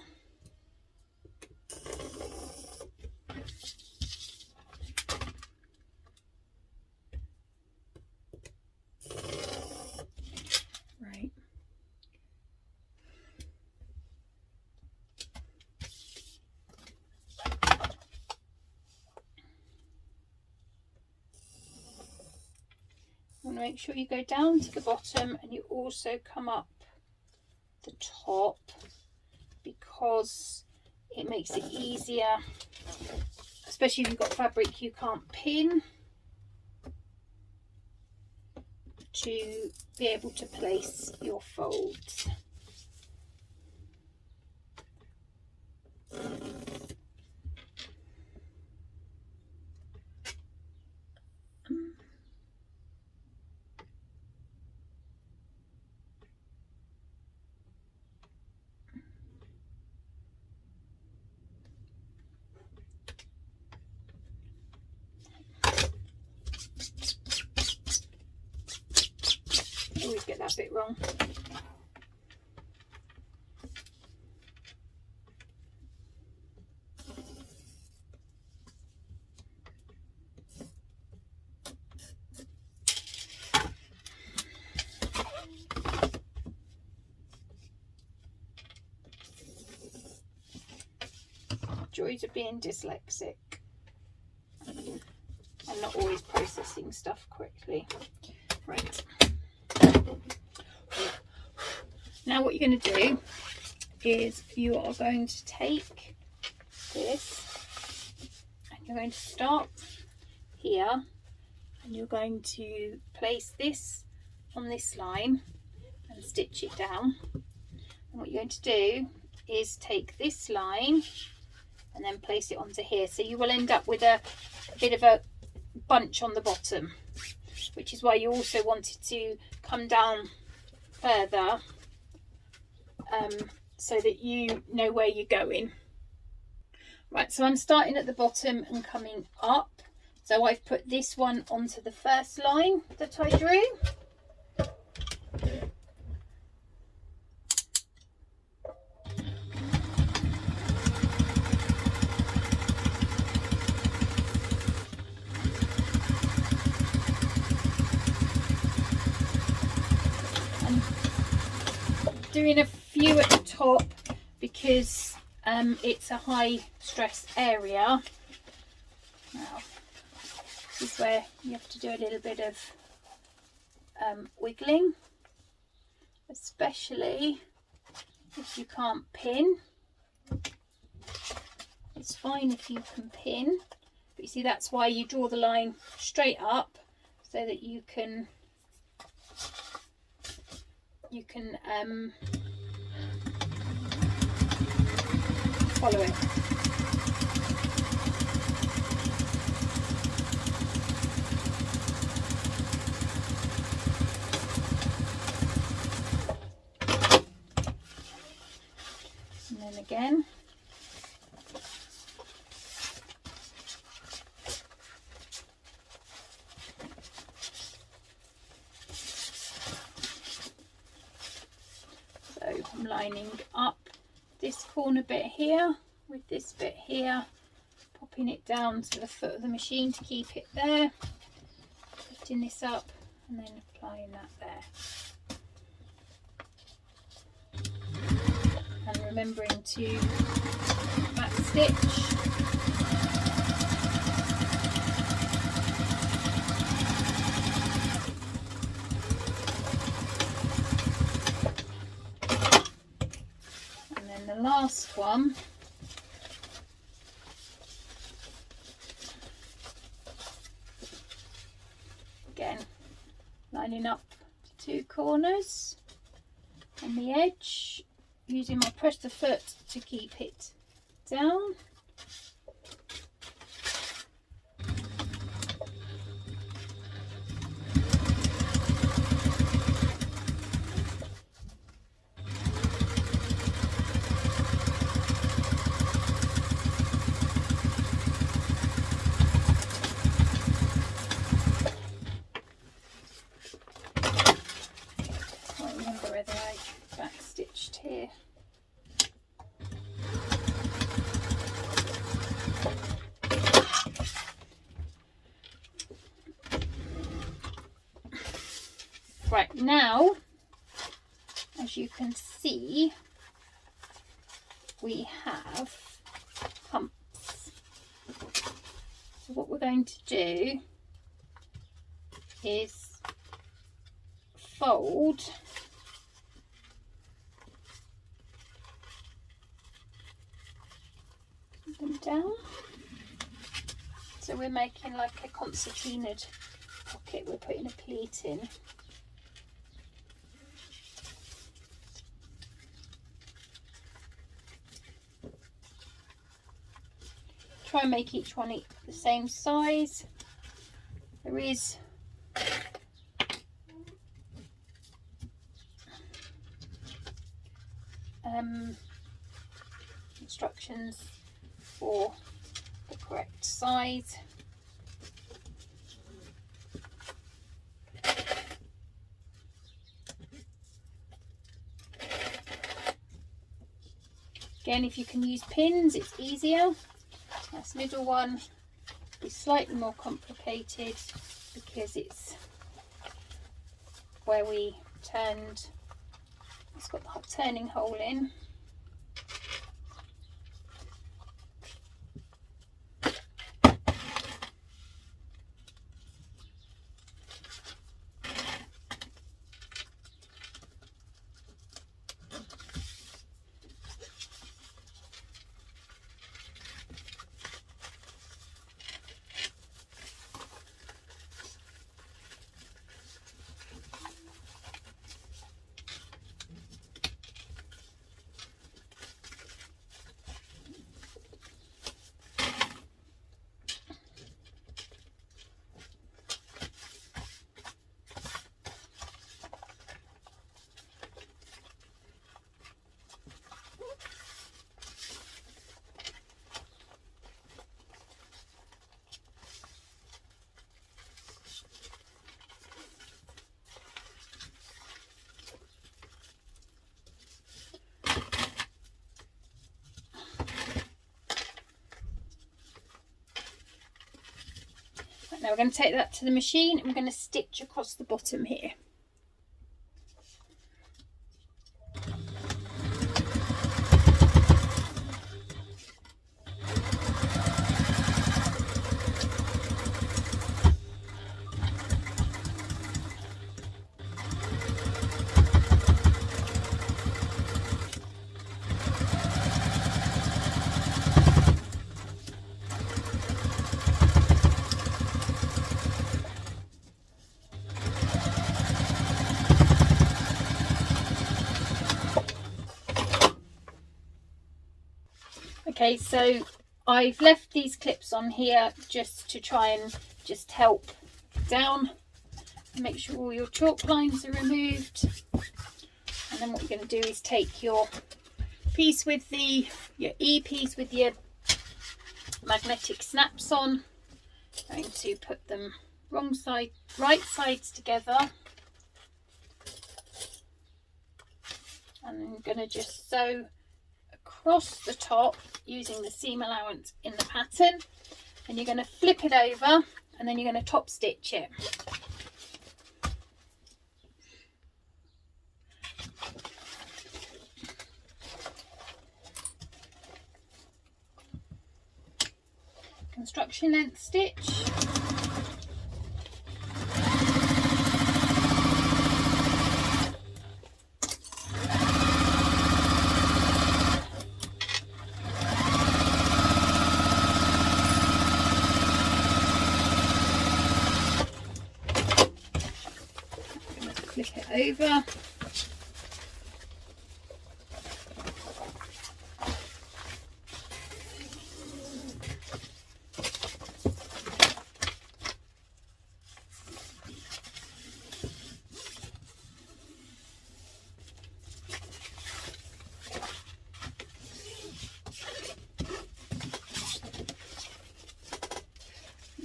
Right. You want to make sure you go down to the bottom and you also come up the top, because it makes it easier, especially if you've got fabric you can't pin, to be able to place your folds. Always get that bit wrong. joys of being dyslexic and not always processing stuff quickly. Right. Now what you're going to do is you are going to take this and you're going to start here, and you're going to place this on this line and stitch it down. And what you're going to do is take this line and then place it onto here, so you will end up with a bit of a bunch on the bottom, which is why you also wanted to come down further, so that you know where you're going. Right, so I'm starting at the bottom and coming up. So I've put this one onto the first line that I drew. I'm doing a few at the top because it's a high stress area. Now, this is where you have to do a little bit of wiggling, especially if you can't pin. It's fine if you can pin, but you see that's why you draw the line straight up, so that you can follow it. And then again. So I'm lining up this corner bit here with this bit here, popping it down to the foot of the machine to keep it there, lifting this up and then applying that there. And remembering to back stitch. And then the last one, again lining up the two corners on the edge, using my press the foot to keep it down. I can't remember whether I back stitched here. Right, now, as you can see, we have humps. So what we're going to do is fold them down. So we're making like a concertinaed pocket, we're putting a pleat in. Try and make each one the same size. There is instructions for the correct size. Again, if you can use pins, it's easier. This middle one is slightly more complicated because it's where we turned, it's got the turning hole in. Now we're going to take that to the machine and we're going to stitch across the bottom here. Okay, so I've left these clips on here just to try and just help down and make sure all your chalk lines are removed. And then what you're going to do is take your piece with your E piece with your magnetic snaps on. I'm going to put them right sides together. And I'm going to just sew across the top using the seam allowance in the pattern, and you're going to flip it over and then you're going to top stitch it. Construction length stitch. Flip it over.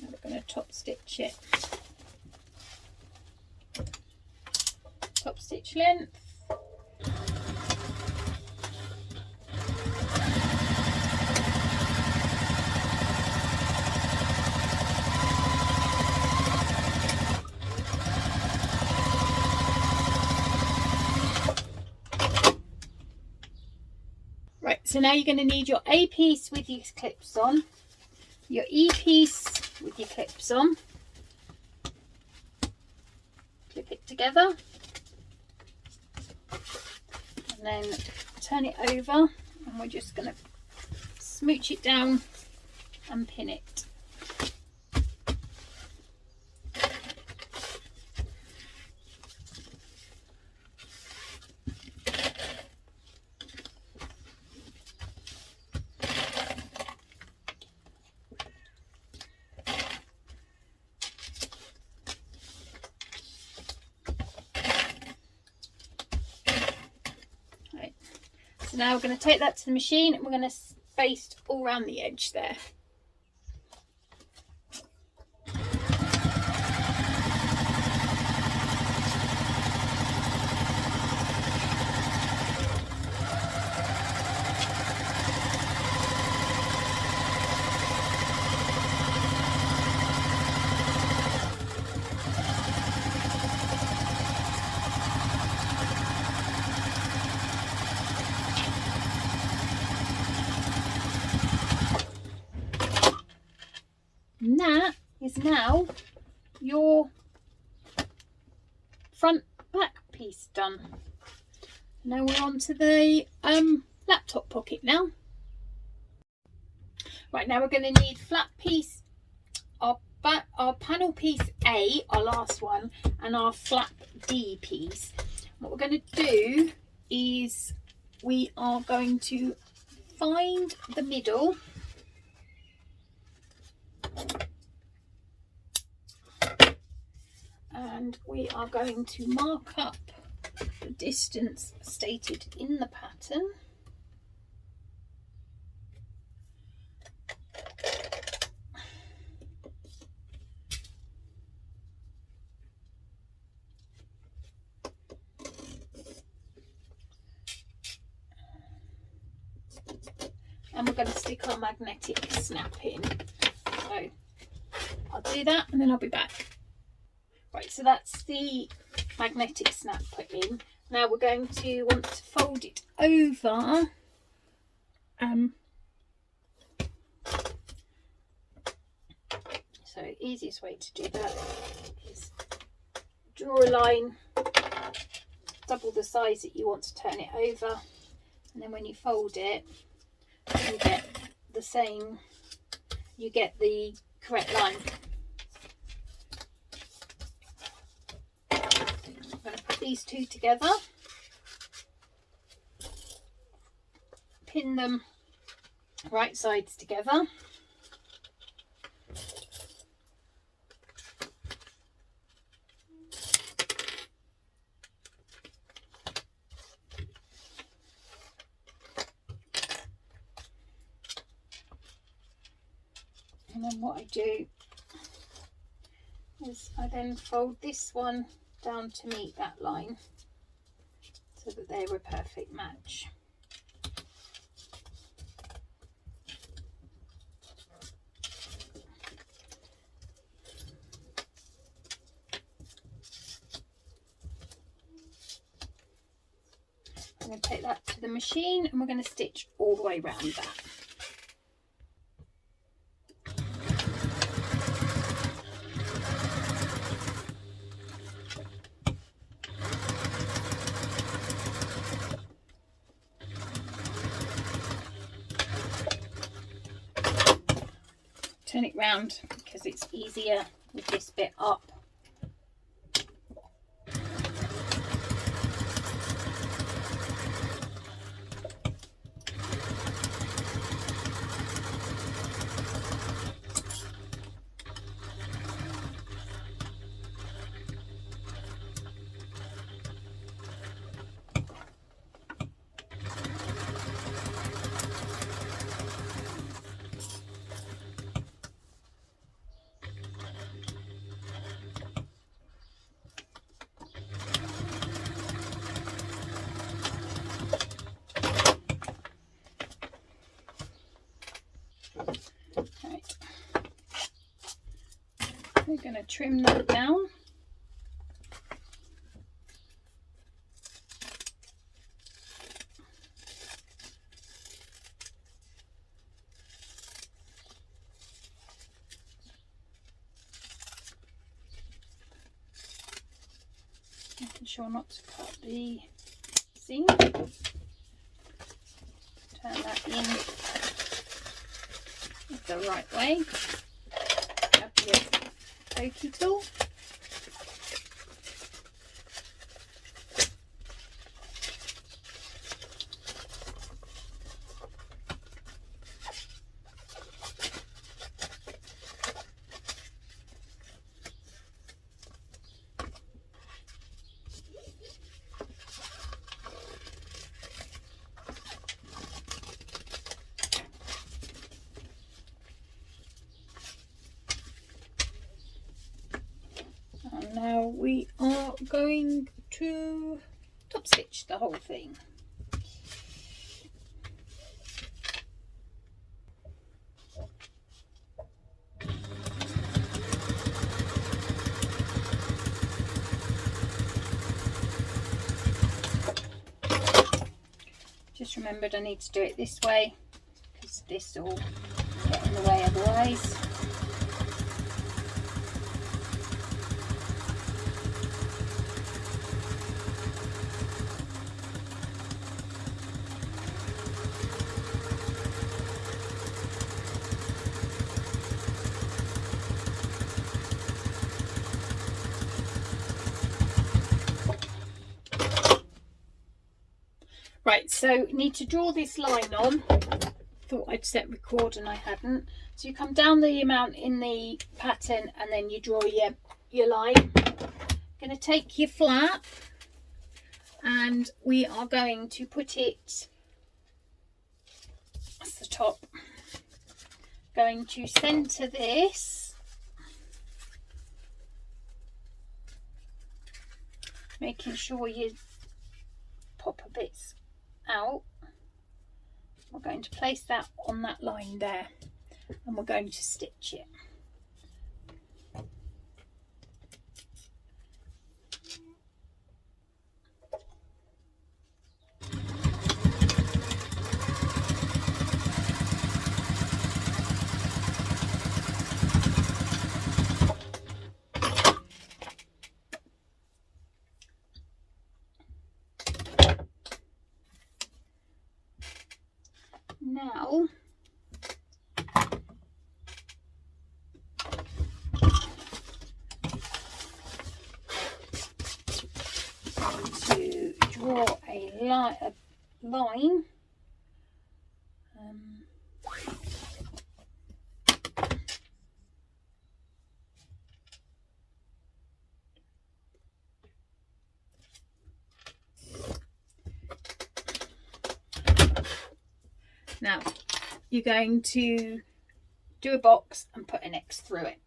Now we're going to top stitch it. Top stitch length. Right, so now you're going to need your A piece with your clips on, your E piece with your clips on. Clip it together. And then turn it over, and we're just going to smooch it down and pin it. So now we're going to take that to the machine and we're going to baste all around the edge there. And that is now your front back piece done. Now we're on to the laptop pocket now. Right, now we're going to need flat piece, our panel piece A, our last one, and our flap D piece. What we're going to do is we are going to find the middle and we are going to mark up the distance stated in the pattern. And we're going to stick our magnetic snap in. So I'll do that and then I'll be back. Right, so that's the magnetic snap put in. Now we're going to want to fold it over. So easiest way to do that is draw a line, double the size that you want to turn it over, and then when you fold it, you get the same, you get the correct line. I'm going to put these two together, pin them right sides together. And then what I do is I then fold this one down to meet that line so that they're a perfect match. I'm going to take that to the machine and we're going to stitch all the way around that. Turn it round because it's easier with this bit up. Right. We're going to trim that down. Making sure not to cut the seam. Turn that in the right way. Grab your pokey tool. And now we are going to top stitch the whole thing. Just remembered I need to do it this way because this will get in the way otherwise. Right, so need to draw this line on. Thought I'd set record and I hadn't. So you come down the amount in the pattern and then you draw your line. Going to take your flap and we are going to put it, that's the top, going to centre this, making sure you pop a bit out. We're going to place that on that line there and we're going to stitch it. Now to draw a line. Now you're going to do a box and put an X through it.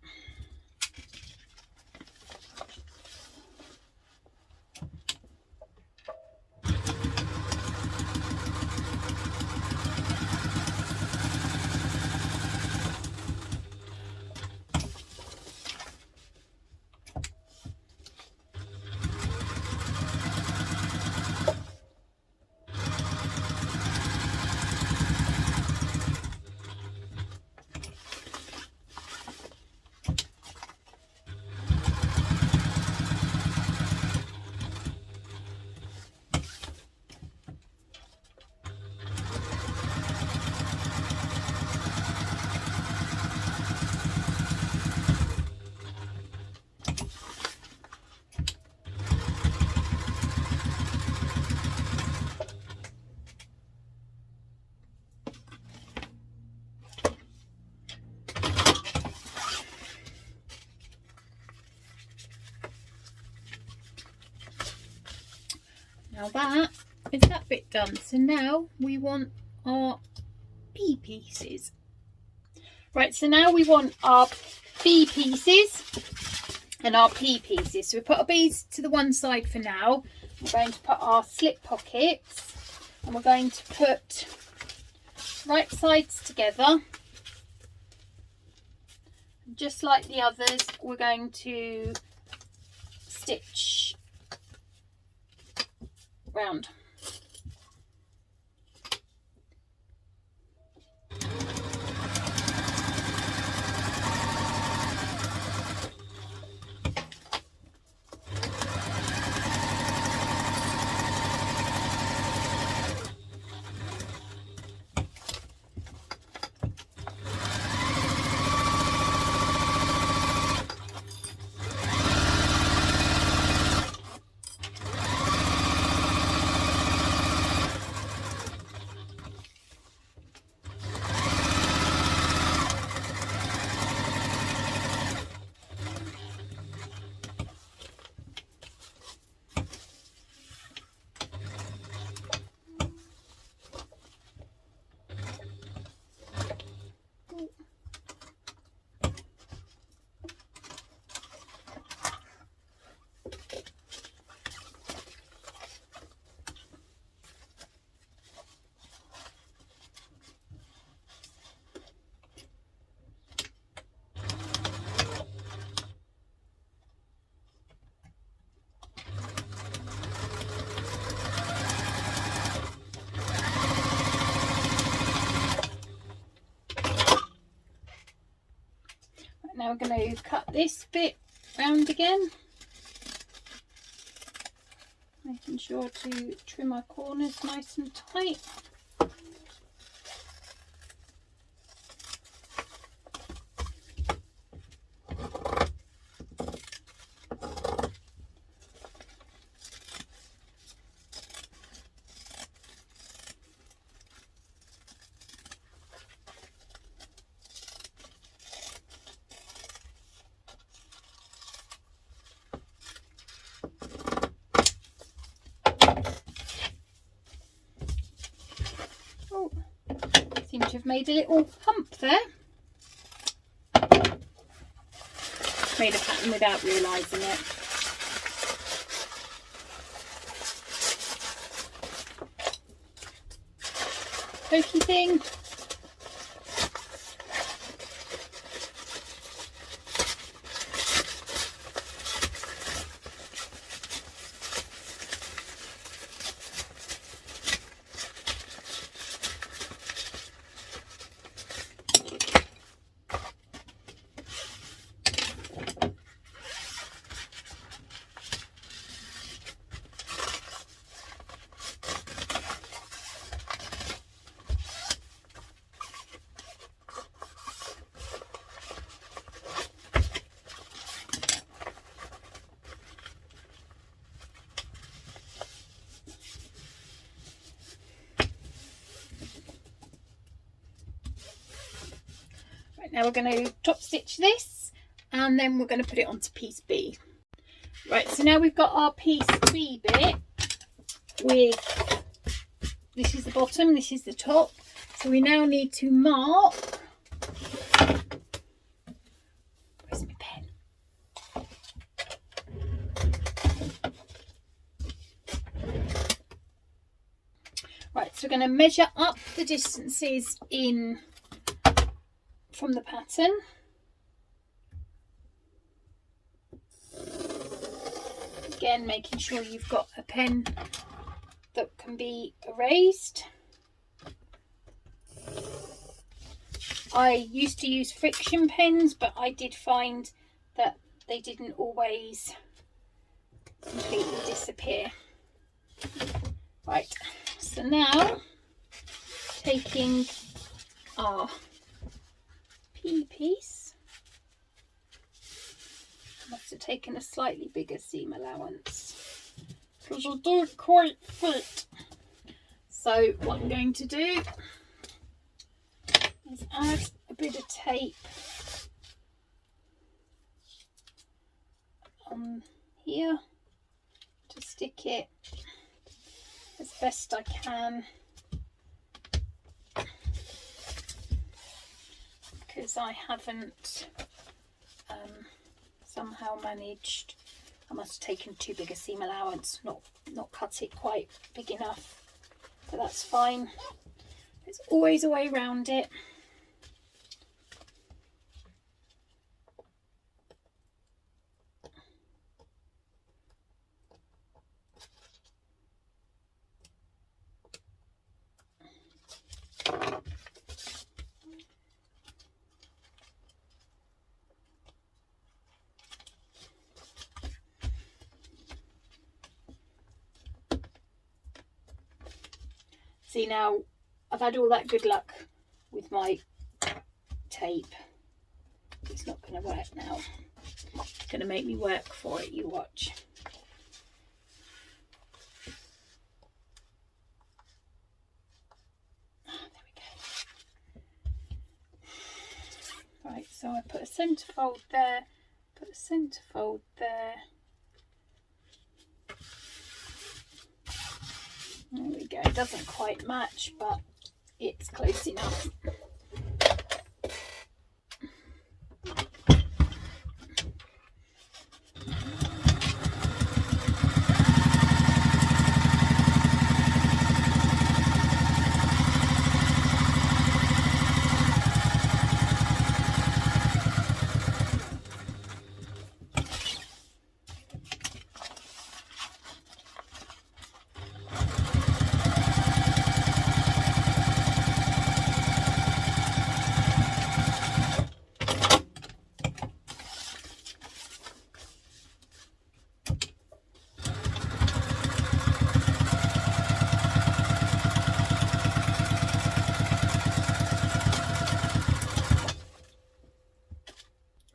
Now that is that bit done. So now we want our B pieces. Right, so now we want our B pieces and our P pieces. So we put our B's to the one side for now. We're going to put our slip pockets and we're going to put right sides together. Just like the others, we're going to stitch round. Now we're going to cut this bit round again, making sure to trim our corners nice and tight. Seem to have made a little hump there. Made a pattern without realising it. Pokey thing. Right, now we're going to top stitch this and then we're going to put it onto piece B. Right, so now we've got our piece B bit with, this is the bottom, this is the top. So we now need to mark, where's my pen? Right, so we're going to measure up the distances in from the pattern. Again, making sure you've got a pen that can be erased. I used to use friction pens, but I did find that they didn't always completely disappear. Right, so now taking our P piece, I must have taken a slightly bigger seam allowance because I don't quite fit. So what I'm going to do is add a bit of tape on here to stick it as best I can, because I haven't somehow managed, I must have taken too big a seam allowance, not cut it quite big enough, but that's fine. There's always a way around it. See, now I've had all that good luck with my tape. It's not going to work now. It's going to make me work for it, you watch. There we go. Right, so I put a centrefold there, put a centrefold there. There we go. It doesn't quite match, but it's close enough.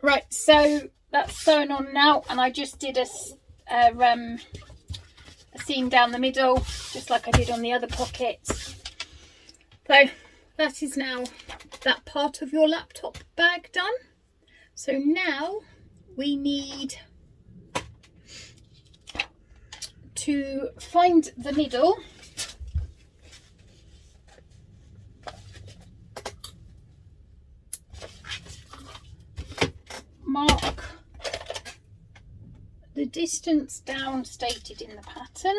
Right, so that's sewn on now, and I just did a seam down the middle, just like I did on the other pockets. So that is now that part of your laptop bag done. So now we need to find the needle. Mark the distance down stated in the pattern.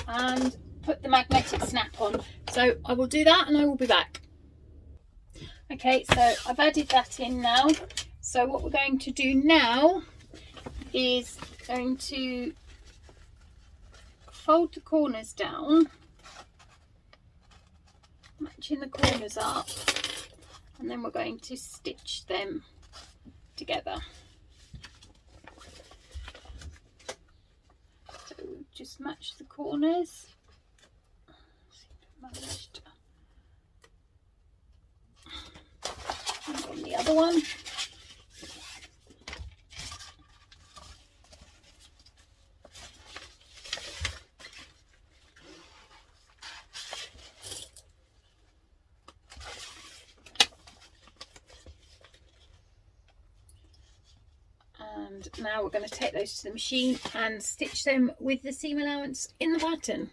And put the magnetic snap on. So I will do that and I will be back. Okay, so I've added that in now. So what we're going to do now is going to fold the corners down, matching the corners up, and then we're going to stitch them together. So just match the corners. Managed. And on the other one. And now we're going to take those to the machine and stitch them with the seam allowance in the pattern.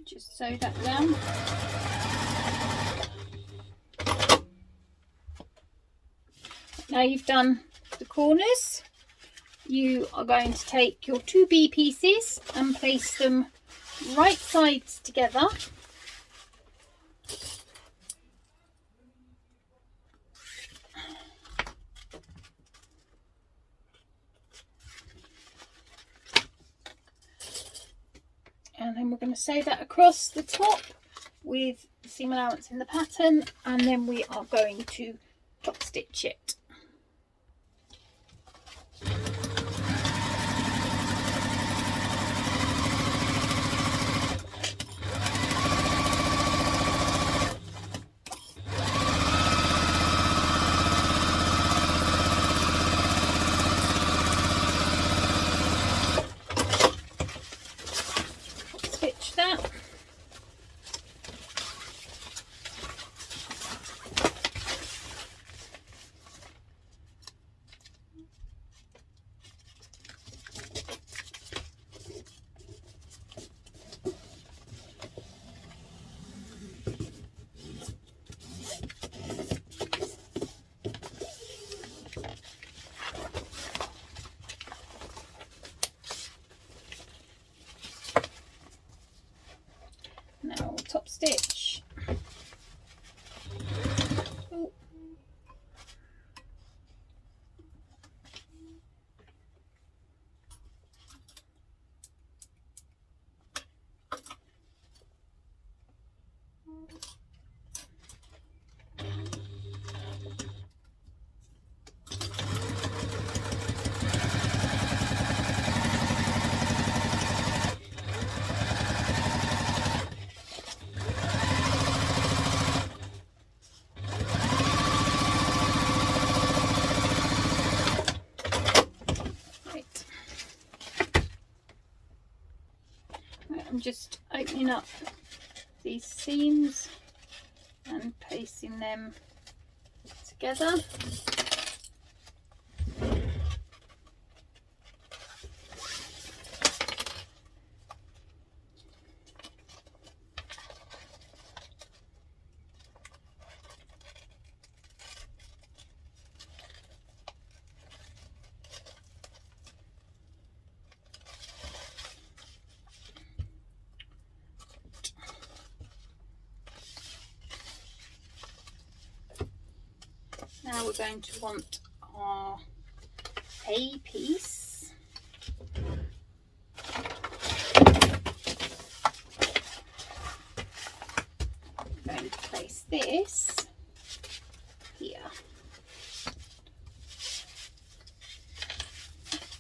Just sew that down. Now you've done the corners, you are going to take your 2B pieces and place them right sides together. And then we're going to sew that across the top with the seam allowance in the pattern, and then we are going to top stitch it. Stitch that. Now top stitch. Oh. I'm just opening up these seams and placing them together. Now we're going to want our A piece. I'm going to place this here.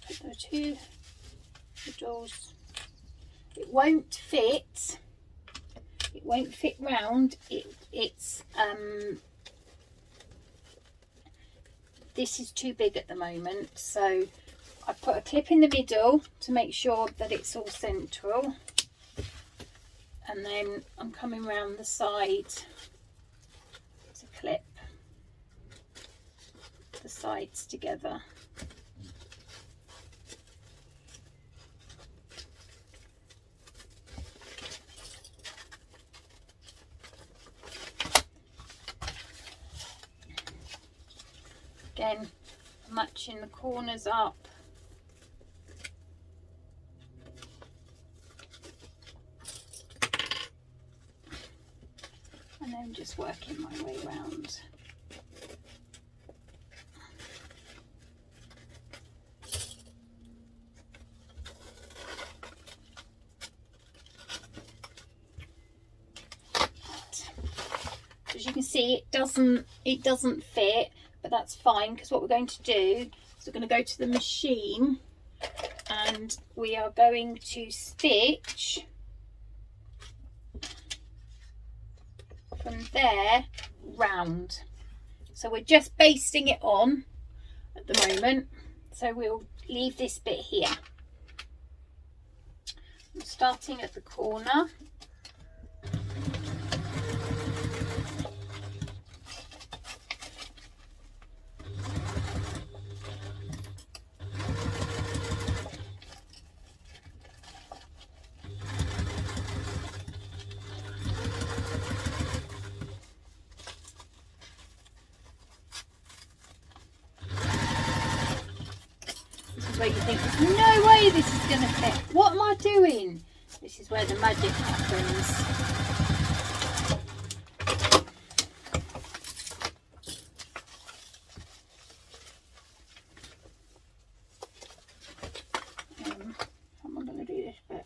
Put the two riddles. It won't fit. It won't fit round. This is too big at the moment, so I put a clip in the middle to make sure that it's all central, and then I'm coming round the side to clip the sides together. Again, matching the corners up. And then just working my way around. As you can see, it doesn't fit. But that's fine, because what we're going to do is we're going to go to the machine and we are going to stitch from there round. So we're just basting it on at the moment, so we'll leave this bit here. I'm starting at the corner. times where you think, there's no way this is going to fit. What am I doing? This is where the magic happens. How am I going to do this bit?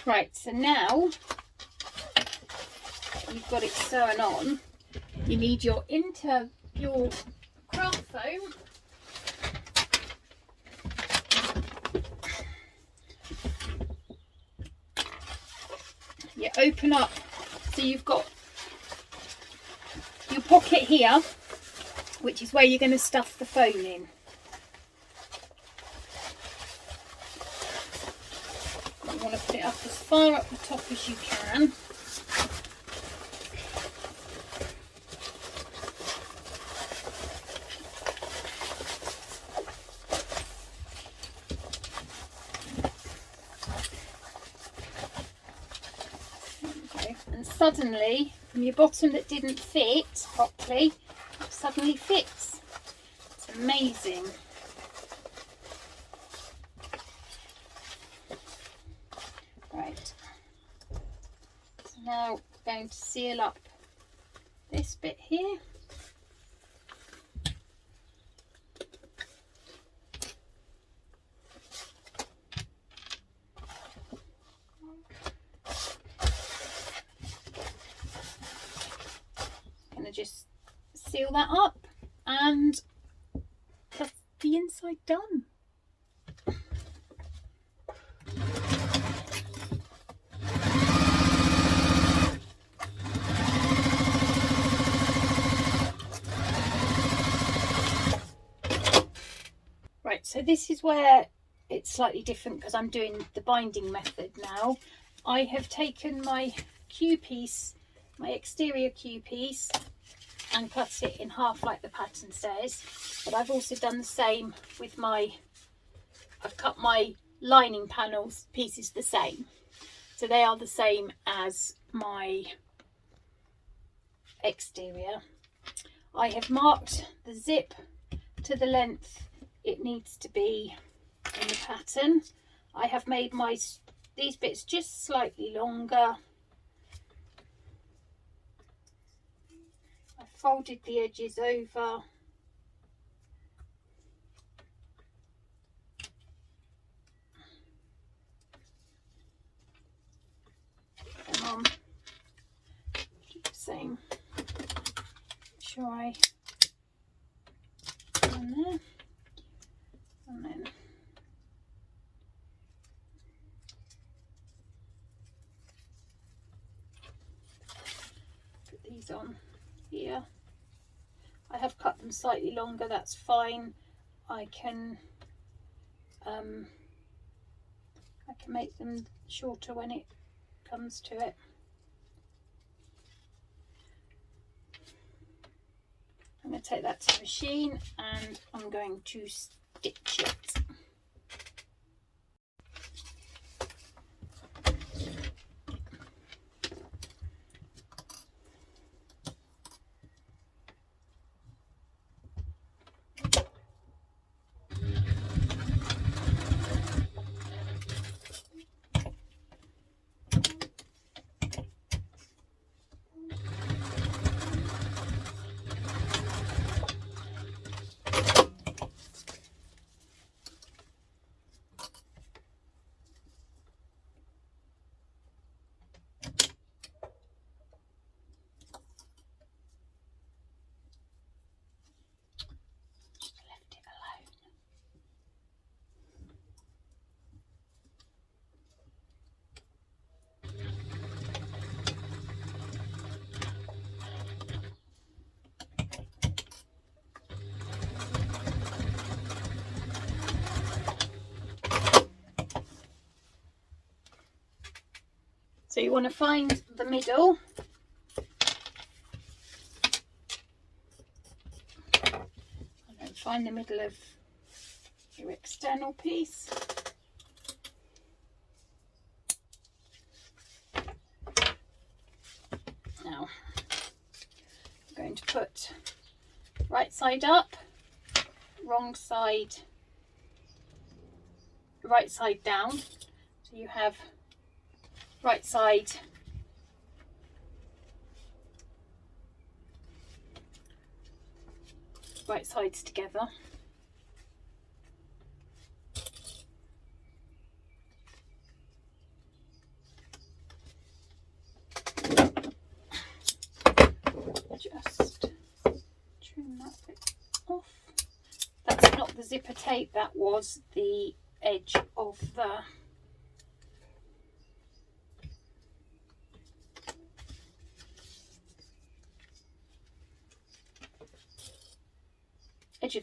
Right, so now you've got it sewn on, you need your craft foam. You open up, so you've got your pocket here, which is where you're going to stuff the foam in. You want to put it up as far up the top as you can. Okay. And suddenly, from your bottom that didn't fit properly, it suddenly fits. It's amazing. Right, so now we're going to seal up this bit here. I'm going to just seal that up and that's the inside done. Right, so this is where it's slightly different because I'm doing the binding method now. I have taken my Q piece, my exterior Q piece, and cut it in half like the pattern says. But I've also done the same with I've cut my lining panels pieces the same. So they are the same as my exterior. I have marked the zip to the length it needs to be in the pattern. I have made these bits just slightly longer. I folded the edges over. Come on, do the same. Make sure I on there. And then put these on here. I have cut them slightly longer, that's fine. I can make them shorter when it comes to it. I'm going to take that to the machine and I'm going to stitch it. So you want to find the middle. And then find the middle of your external piece. Now I'm going to put right side up, wrong side, right side down. So you have right sides together. Just trim that bit off. That's not the zipper tape, that was the edge of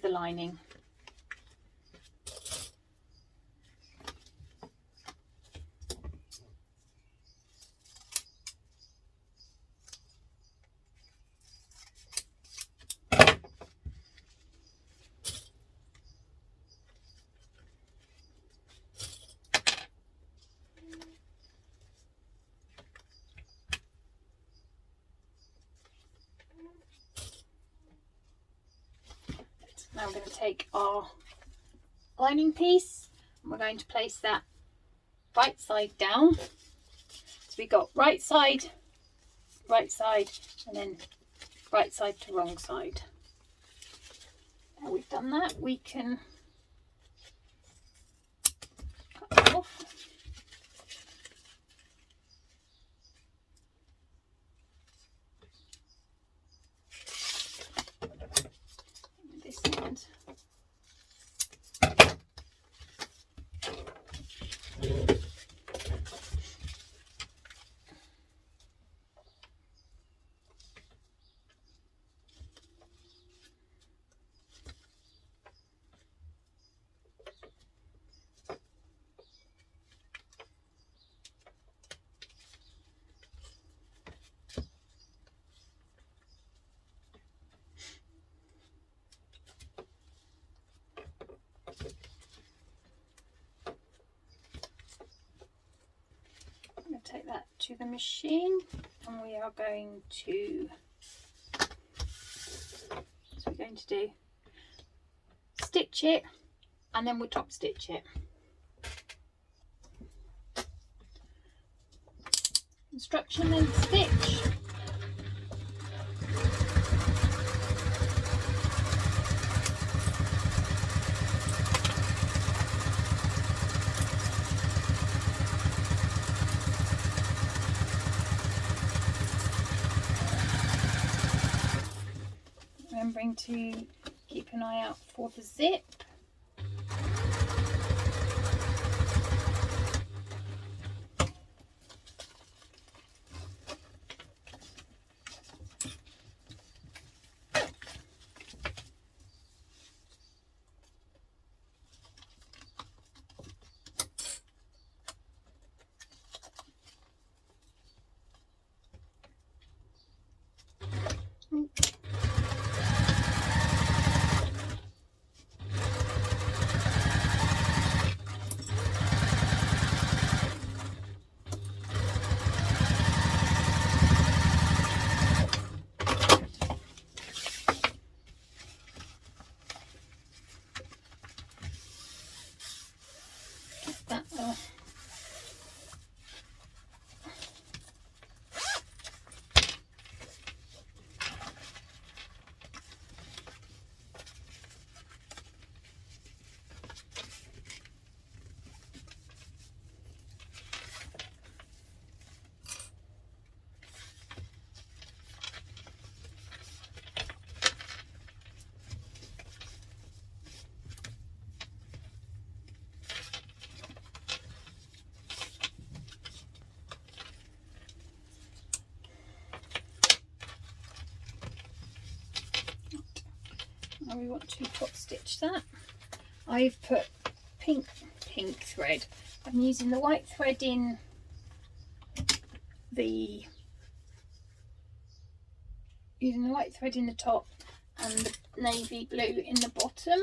the lining. Now we're going to take our lining piece and we're going to place that right side down. So we got right side, and then right side to wrong side. Now we've done that, we can cut that off. This end. Take that to the machine and we are going to do stitch it and then we'll top stitch it. Instruction and stitch. Remembering to keep an eye out for the zip. Now we want to top stitch that. I've put pink thread. I'm using the white thread in using the white thread in the top and the navy blue in the bottom.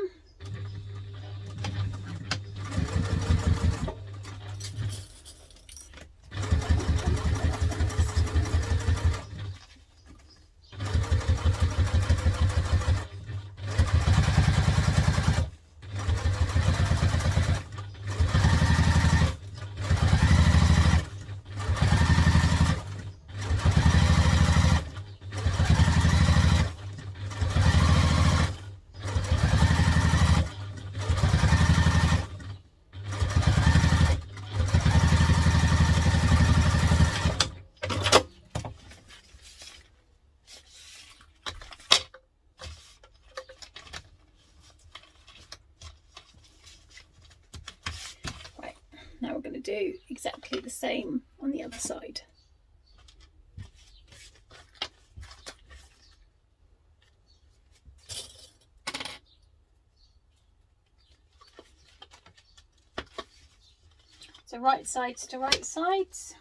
Now we're going to do exactly the same on the other side. So right sides to right sides.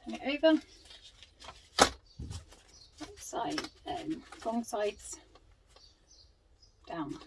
Turn it over. Right side, wrong sides down.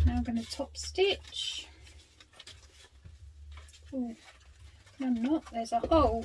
Now I'm going to top stitch. Oh, no, I'm not. There's a hole.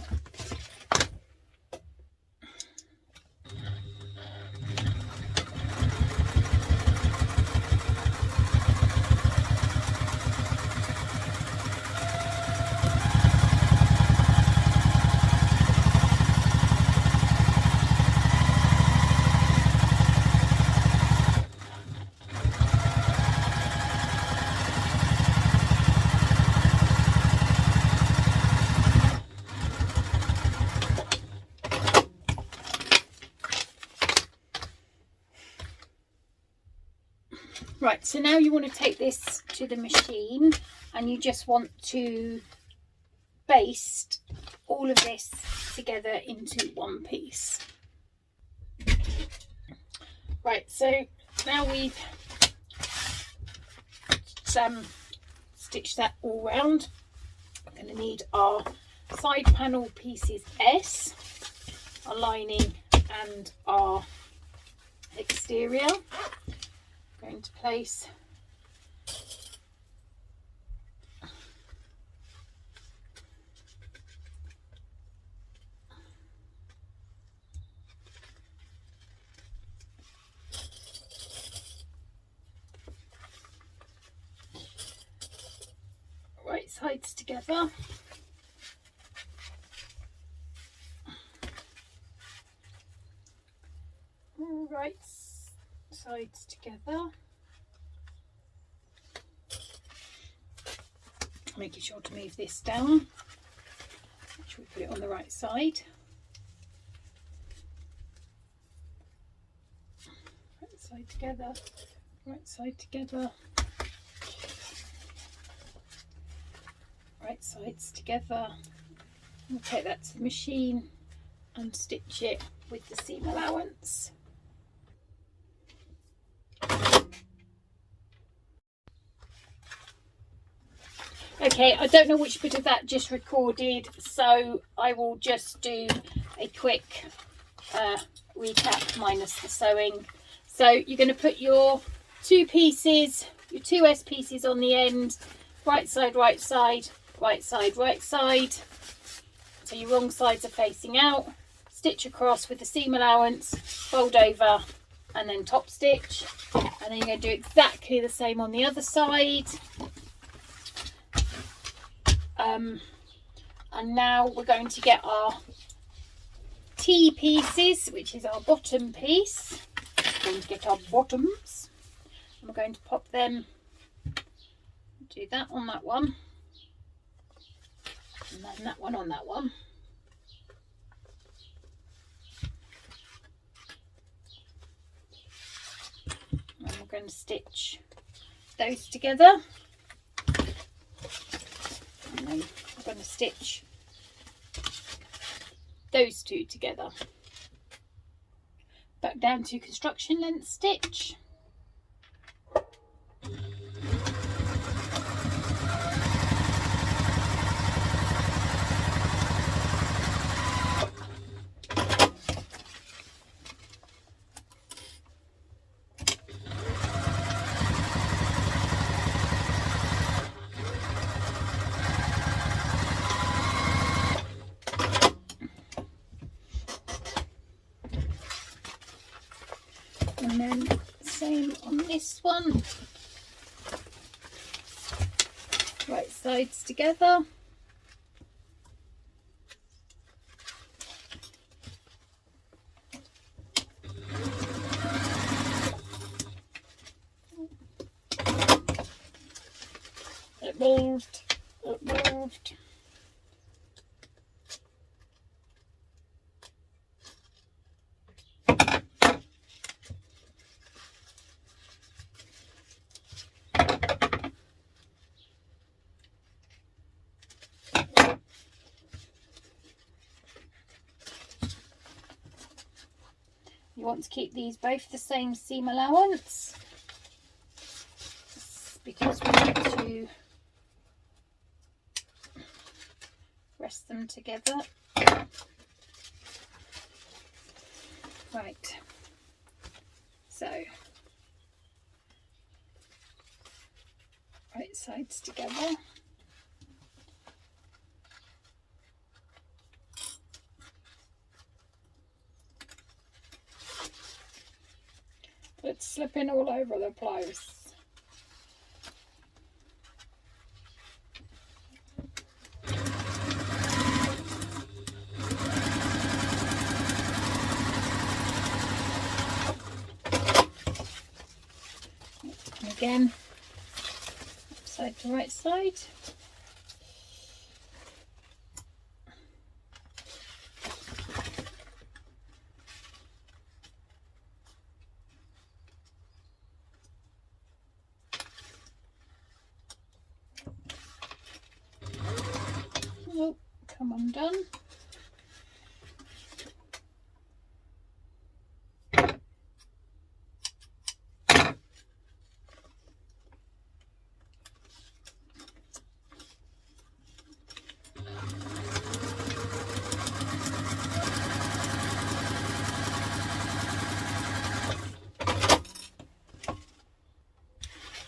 Right, so now you want to take this to the machine and you just want to baste all of this together into one piece. Right, so now we've stitched that all round, I'm going to need our side panel pieces S, our lining and our exterior. I'm going to place right sides together. Right sides together. Making sure to move this down. Make sure we put it on the right side. Right side together. Right side together. Right sides together. We'll take that to the machine and stitch it with the seam allowance. Okay, I don't know which bit of that just recorded, so I will just do a quick recap minus the sewing. So you're going to put your two pieces, your two S pieces on the end, right side, right side, right side, right side. So your wrong sides are facing out. Stitch across with the seam allowance, fold over, and then top stitch. And then you're going to do exactly the same on the other side. And now we're going to get our T pieces, which is our bottom piece. We're going to get our bottoms. And we're going to pop them, do that on that one, and then that one on that one. And we're going to stitch those together. And then I'm going to stitch those two together. Back down to construction length stitch. And then same on this one. Right sides together. It moved. It moved. You want to keep these both the same seam allowance because we need to rest them together. Right, so right sides together. It's slipping all over the place. And again, side to right side. Oh, come undone.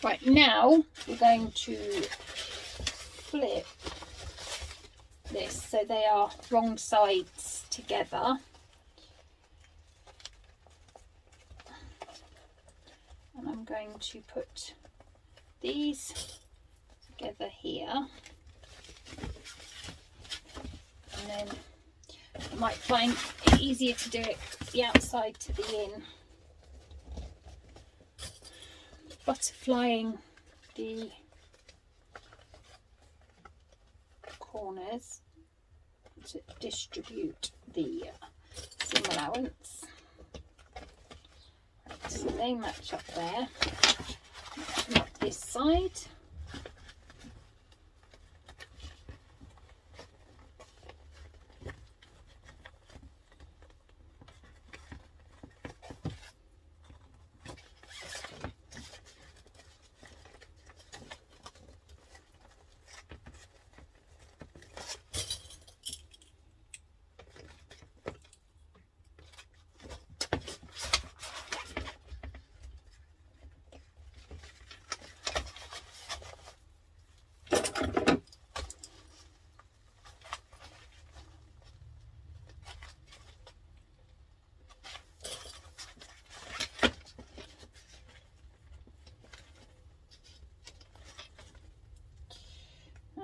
Right, now we're going to flip this so they are wrong sides together. And I'm going to put these together here. And then I might find it easier to do it the outside to the in. Butterflying the corners to distribute the seam allowance. Right, so they match up there. Match them up this side.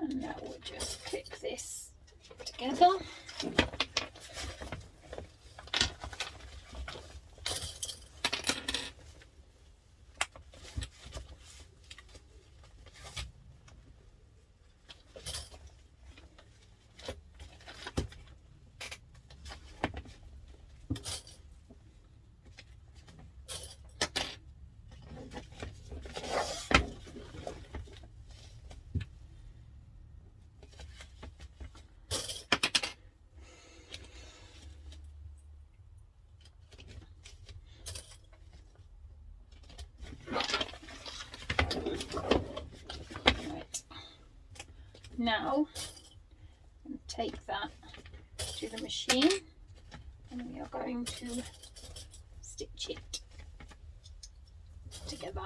And now we'll just clip this together. Now take that to the machine and we are going to stitch it together.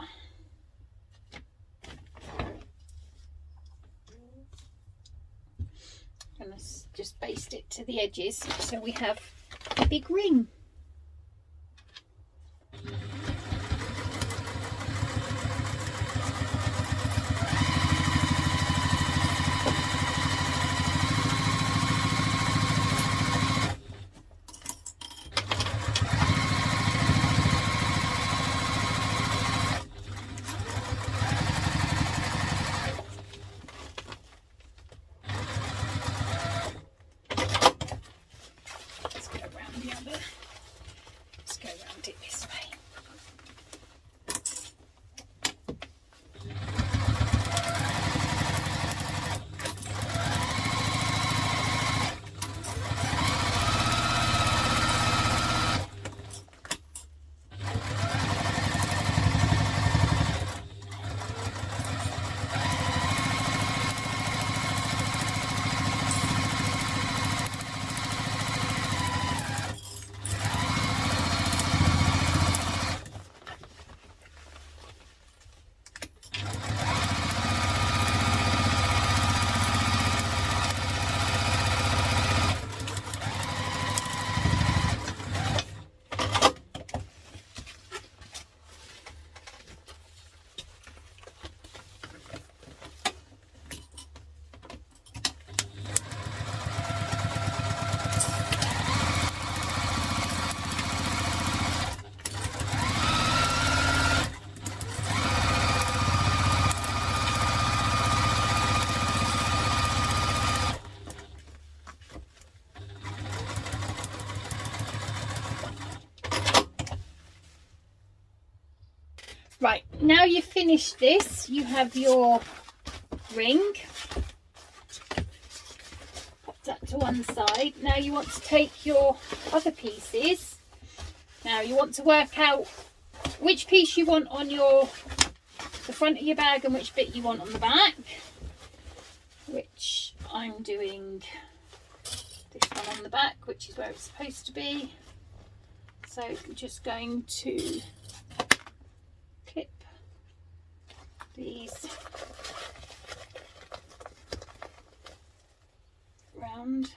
And let's just baste it to the edges so we have a big ring. Right, now you've finished this, you have your ring. Pop that to one side. Now you want to take your other pieces. Now you want to work out which piece you want on the front of your bag and which bit you want on the back. Which I'm doing this one on the back, which is where it's supposed to be. So I'm just going to clip these round.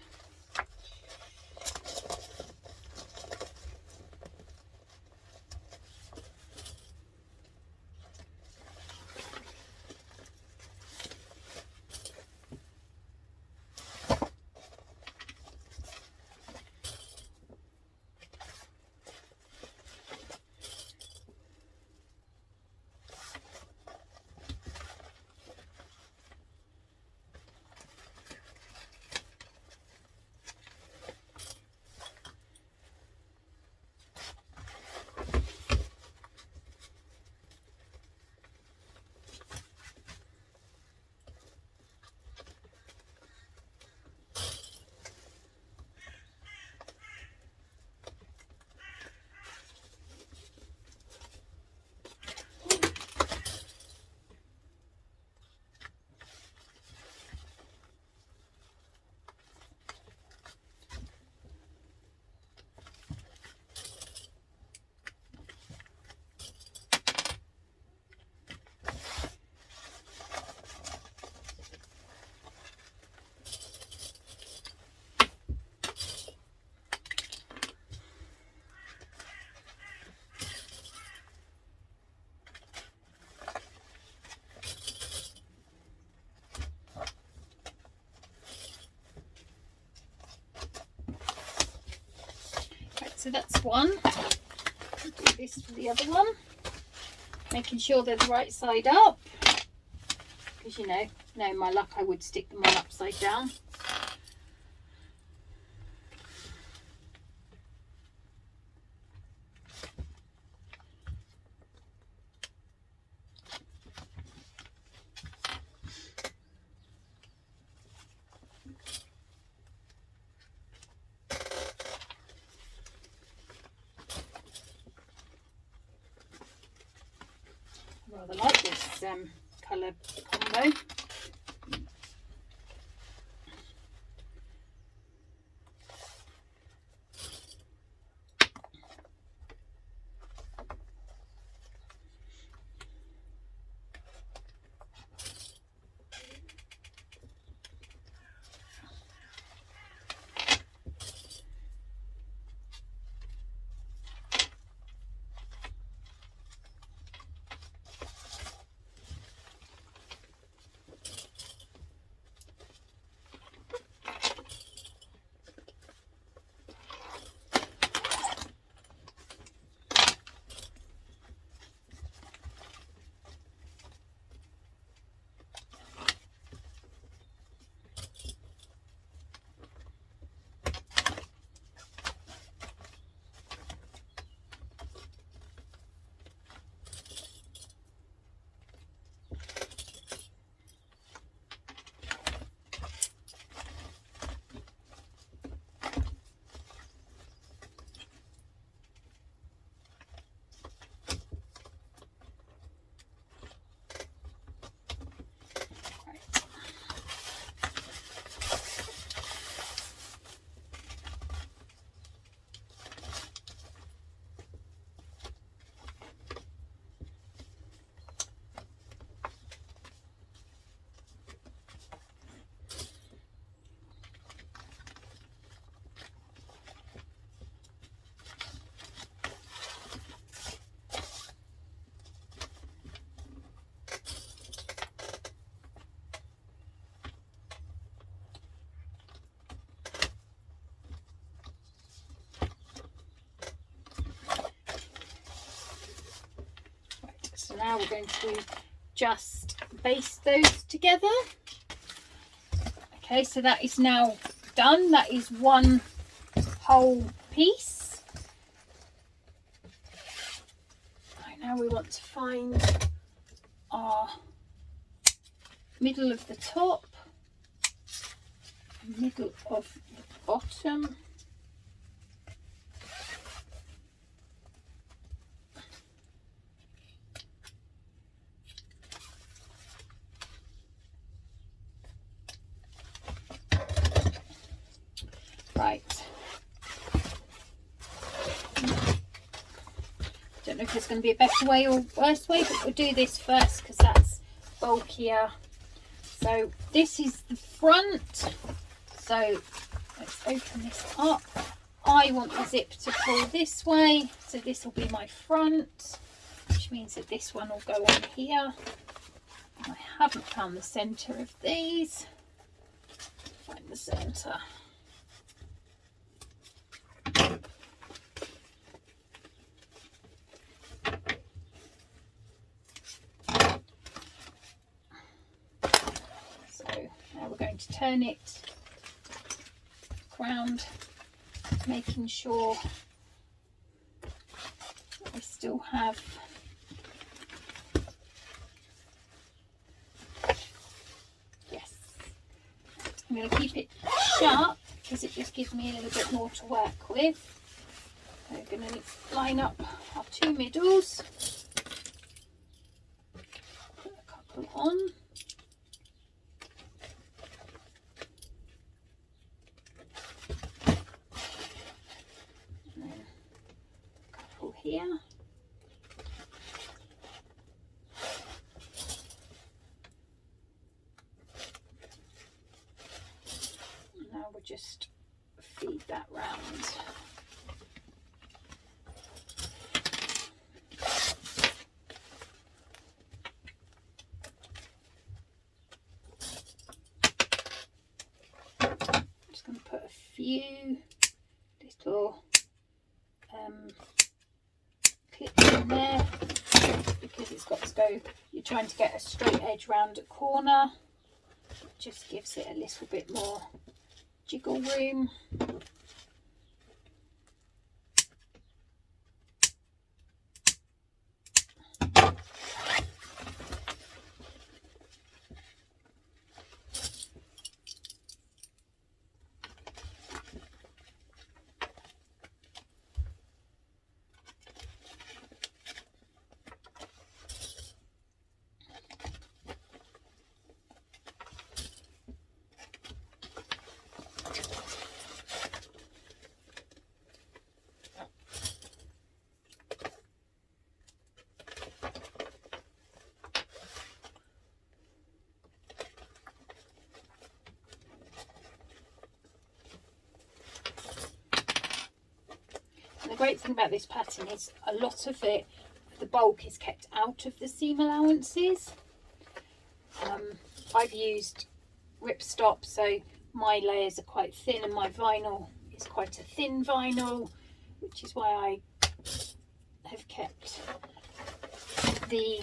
So that's one. I'll do this for the other one, making sure they're the right side up, because you know, my luck, I would stick them all upside down. I rather like this colour combo. So now we're going to just baste those together. Okay, so that is now done. That is one whole piece. Right, now we want to find our middle of the top, middle of the bottom. Right. Don't know if there's going to be a better way or worse way, but we'll do this first because that's bulkier. So this is the front. So let's open this up. I want the zip to pull this way, so this will be my front, which means that this one will go on here. I haven't found the centre of these. Find the centre. So now we're going to turn it round, making sure that we still have I'm going to keep it sharp because it just gives me a little bit more to work with. So we're going to line up our two middles, put a couple on. And then a couple here. Now we'll just feed that round. I'm just going to put a few little clips in there because it's got to go, you're trying to get a straight edge round a corner. It just gives it a little bit more jiggle room. The great thing about this pattern is a lot of it, the bulk is kept out of the seam allowances. I've used ripstop, so my layers are quite thin and my vinyl is quite a thin vinyl, which is why I have kept the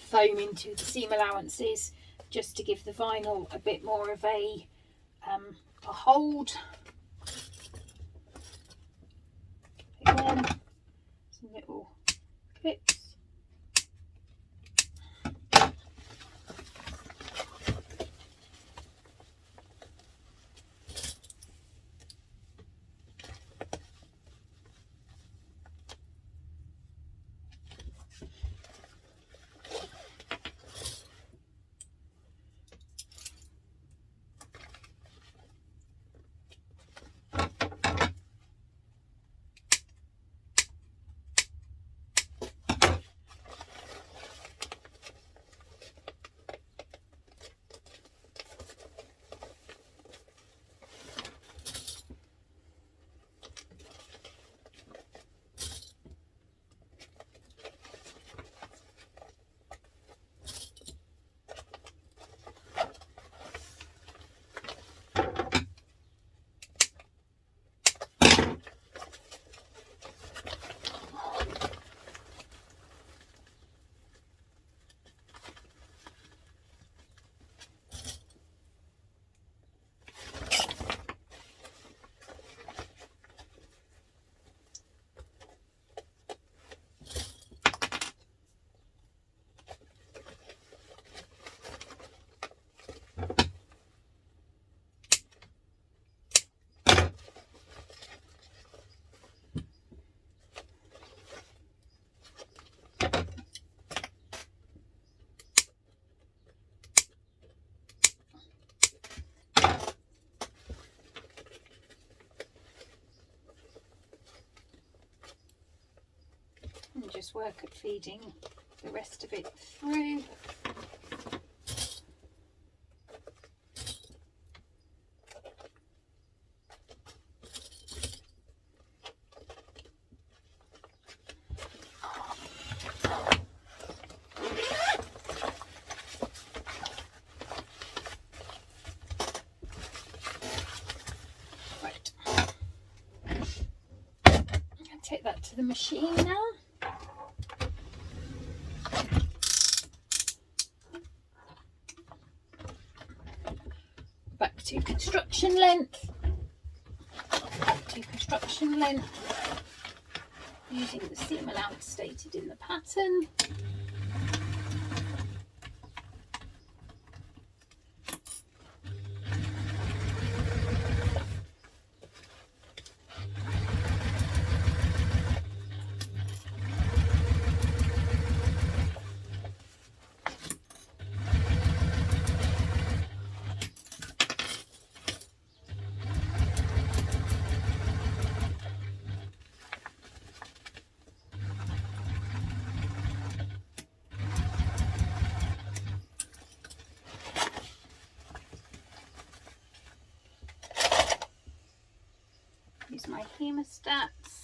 foam into the seam allowances, just to give the vinyl a bit more of a hold. Again, some little clips. And just work at feeding the rest of it through. to the machine now. Back to construction length. Back to construction length. Using the seam allowance stated in the pattern. Use my hemostats.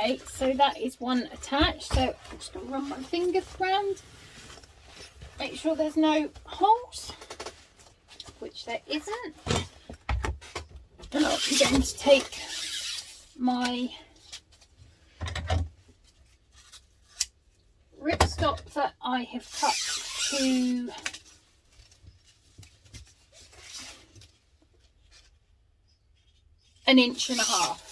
Okay, so that is one attached. So I'm just going to run my fingers around, make sure there's no holes, which there isn't. And I'm going to take my ripstop that I have cut to an inch and a half.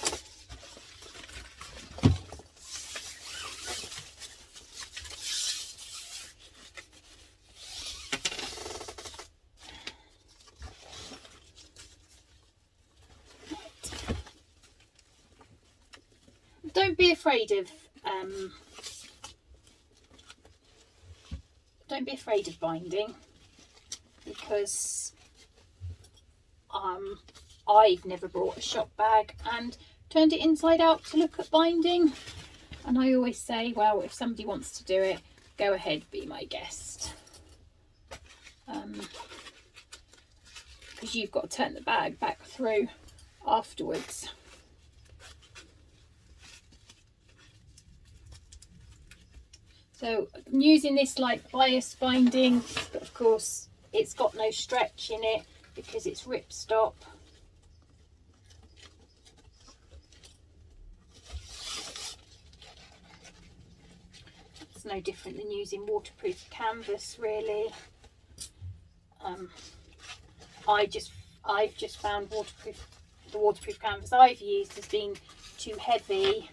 Don't be afraid of binding, because I've never bought a shop bag and turned it inside out to look at binding, and I always say, well, if somebody wants to do it, go ahead, be my guest, because you've got to turn the bag back through afterwards. So I'm using this like bias binding, but of course it's got no stretch in it because it's ripstop. It's no different than using waterproof canvas, really. I've just found the waterproof canvas I've used has been too heavy,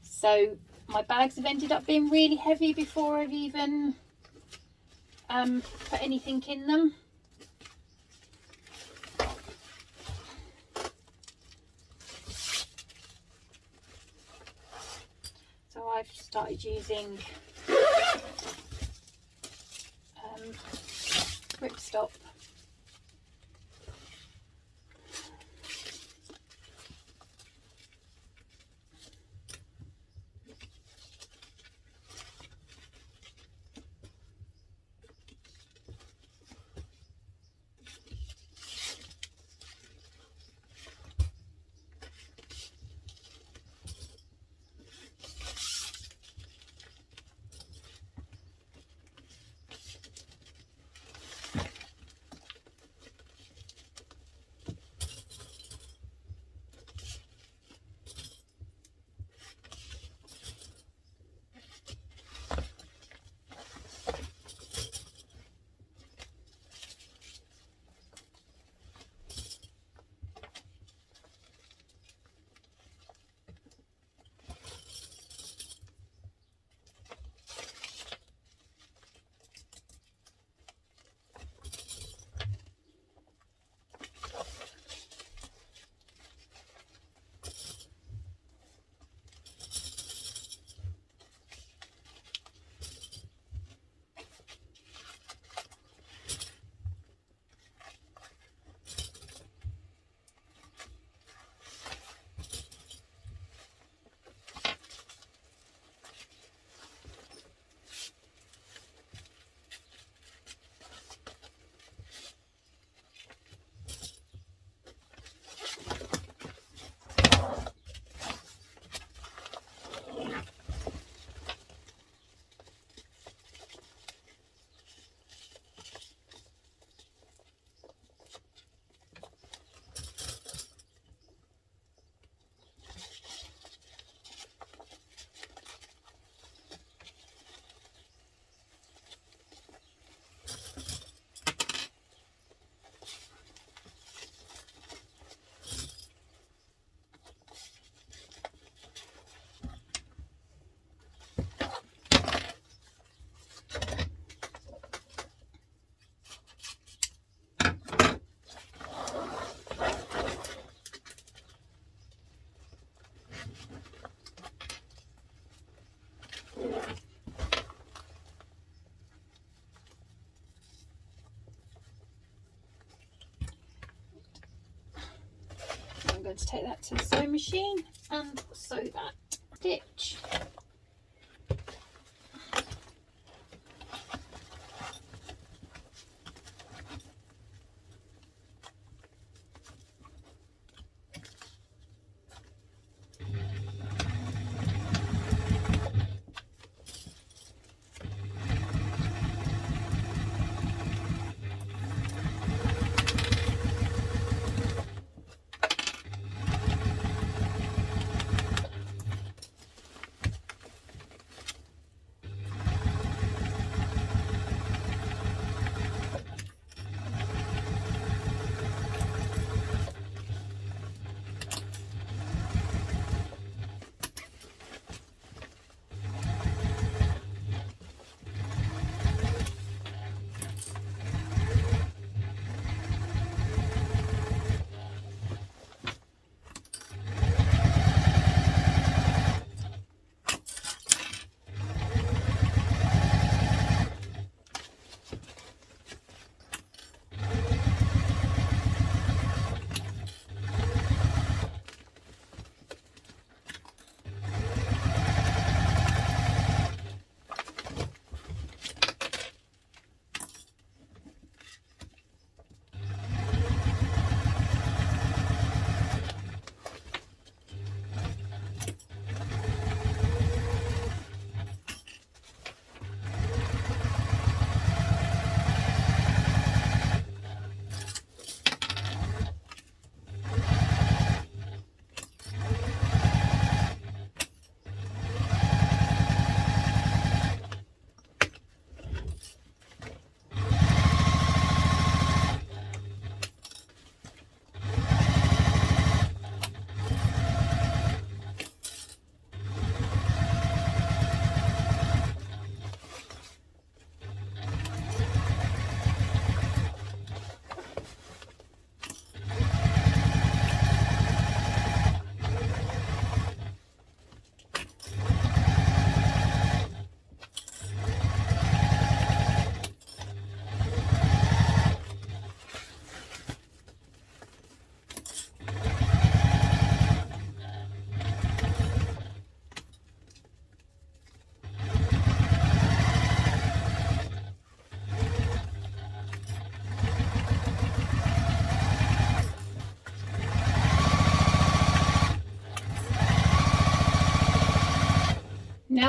so my bags have ended up being really heavy before I've even put anything in them. So I've started using ripstop. I'm going to take that to the sewing machine and sew that stitch.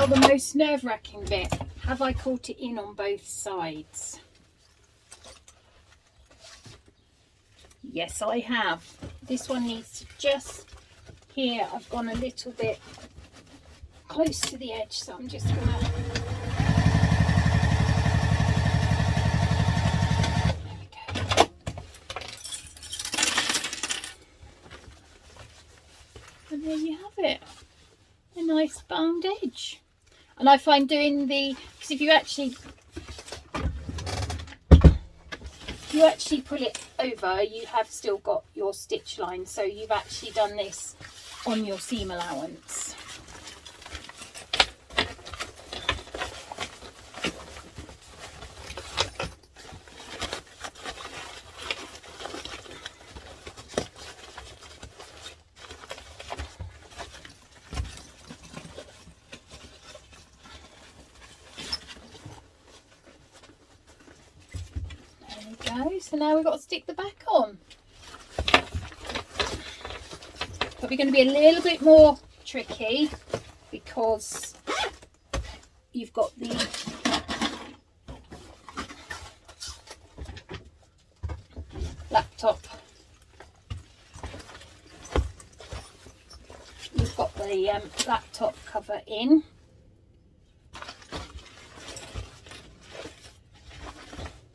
Now the most nerve-wracking bit, have I caught it in on both sides? Yes, I have. This one needs to just, here I've gone a little bit close to the edge, so I'm just gonna, there we go. And there you have it, a nice bound edge. And I find doing because if you actually pull it over, you have still got your stitch line, so you've actually done this on your seam allowance. So now we've got to stick the back on. Probably going to be a little bit more tricky because you've got the laptop. You've got the laptop cover in.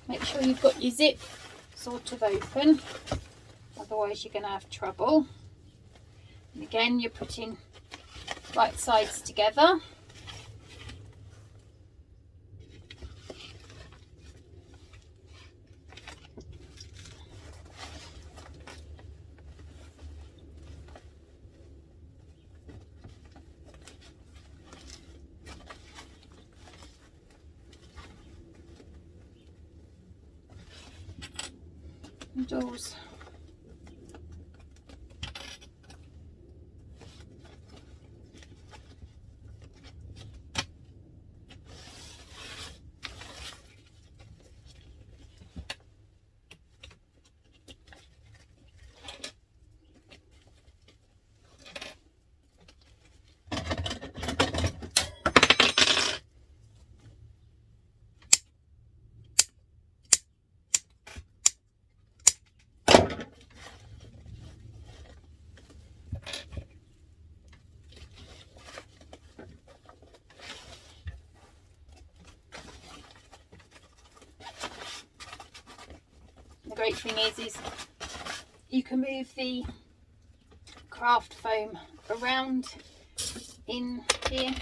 Make sure you've got your zip sort of open, otherwise you're going to have trouble. And again, you're putting right sides together. Doors. The great thing is you can move the craft foam around in here.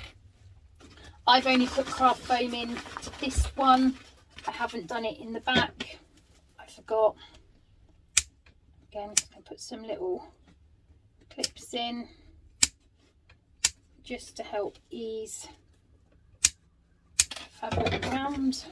I've only put craft foam in this one. I haven't done it in the back. I forgot. Again, just going to put some little clips in just to help ease fabric around.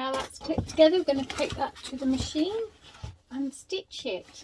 now that's clipped together, we're going to take that to the machine and stitch it.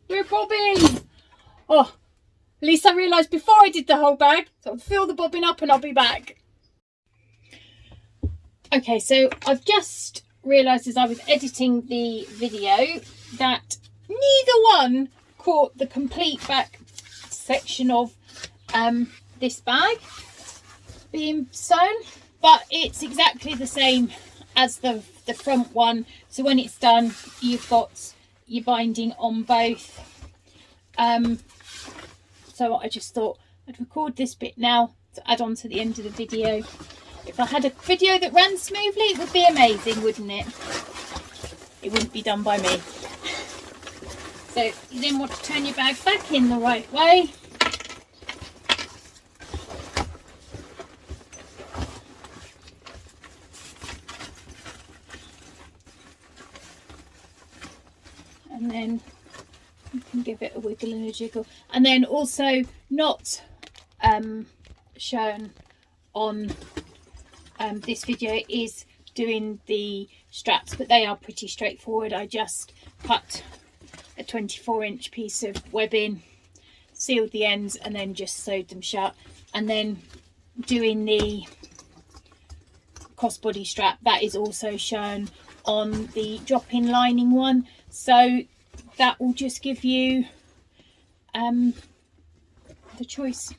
We're bobbing. Oh, at least I realised before I did the whole bag, so I'll fill the bobbin up and I'll be back. Okay, so I've just realised as I was editing the video that neither one caught the complete back section of this bag being sewn, but it's exactly the same as the front one. So when it's done, you've got your binding on both. So I just thought I'd record this bit now to add on to the end of the video. If I had a video that ran smoothly, it would be amazing, wouldn't it? It wouldn't be done by me. So you then want to turn your bag back in the right way. And then you can give it a wiggle and a jiggle. And then also not shown on this video is doing the straps, but they are pretty straightforward. I just cut a 24-inch piece of webbing, sealed the ends, and then just sewed them shut. And then doing the crossbody strap, that is also shown on the drop-in lining one. So that will just give you the choice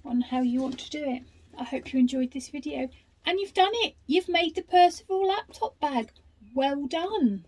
on how you want to do it. I hope you enjoyed this video, and you've done it. You've made the Percival laptop bag. Well done.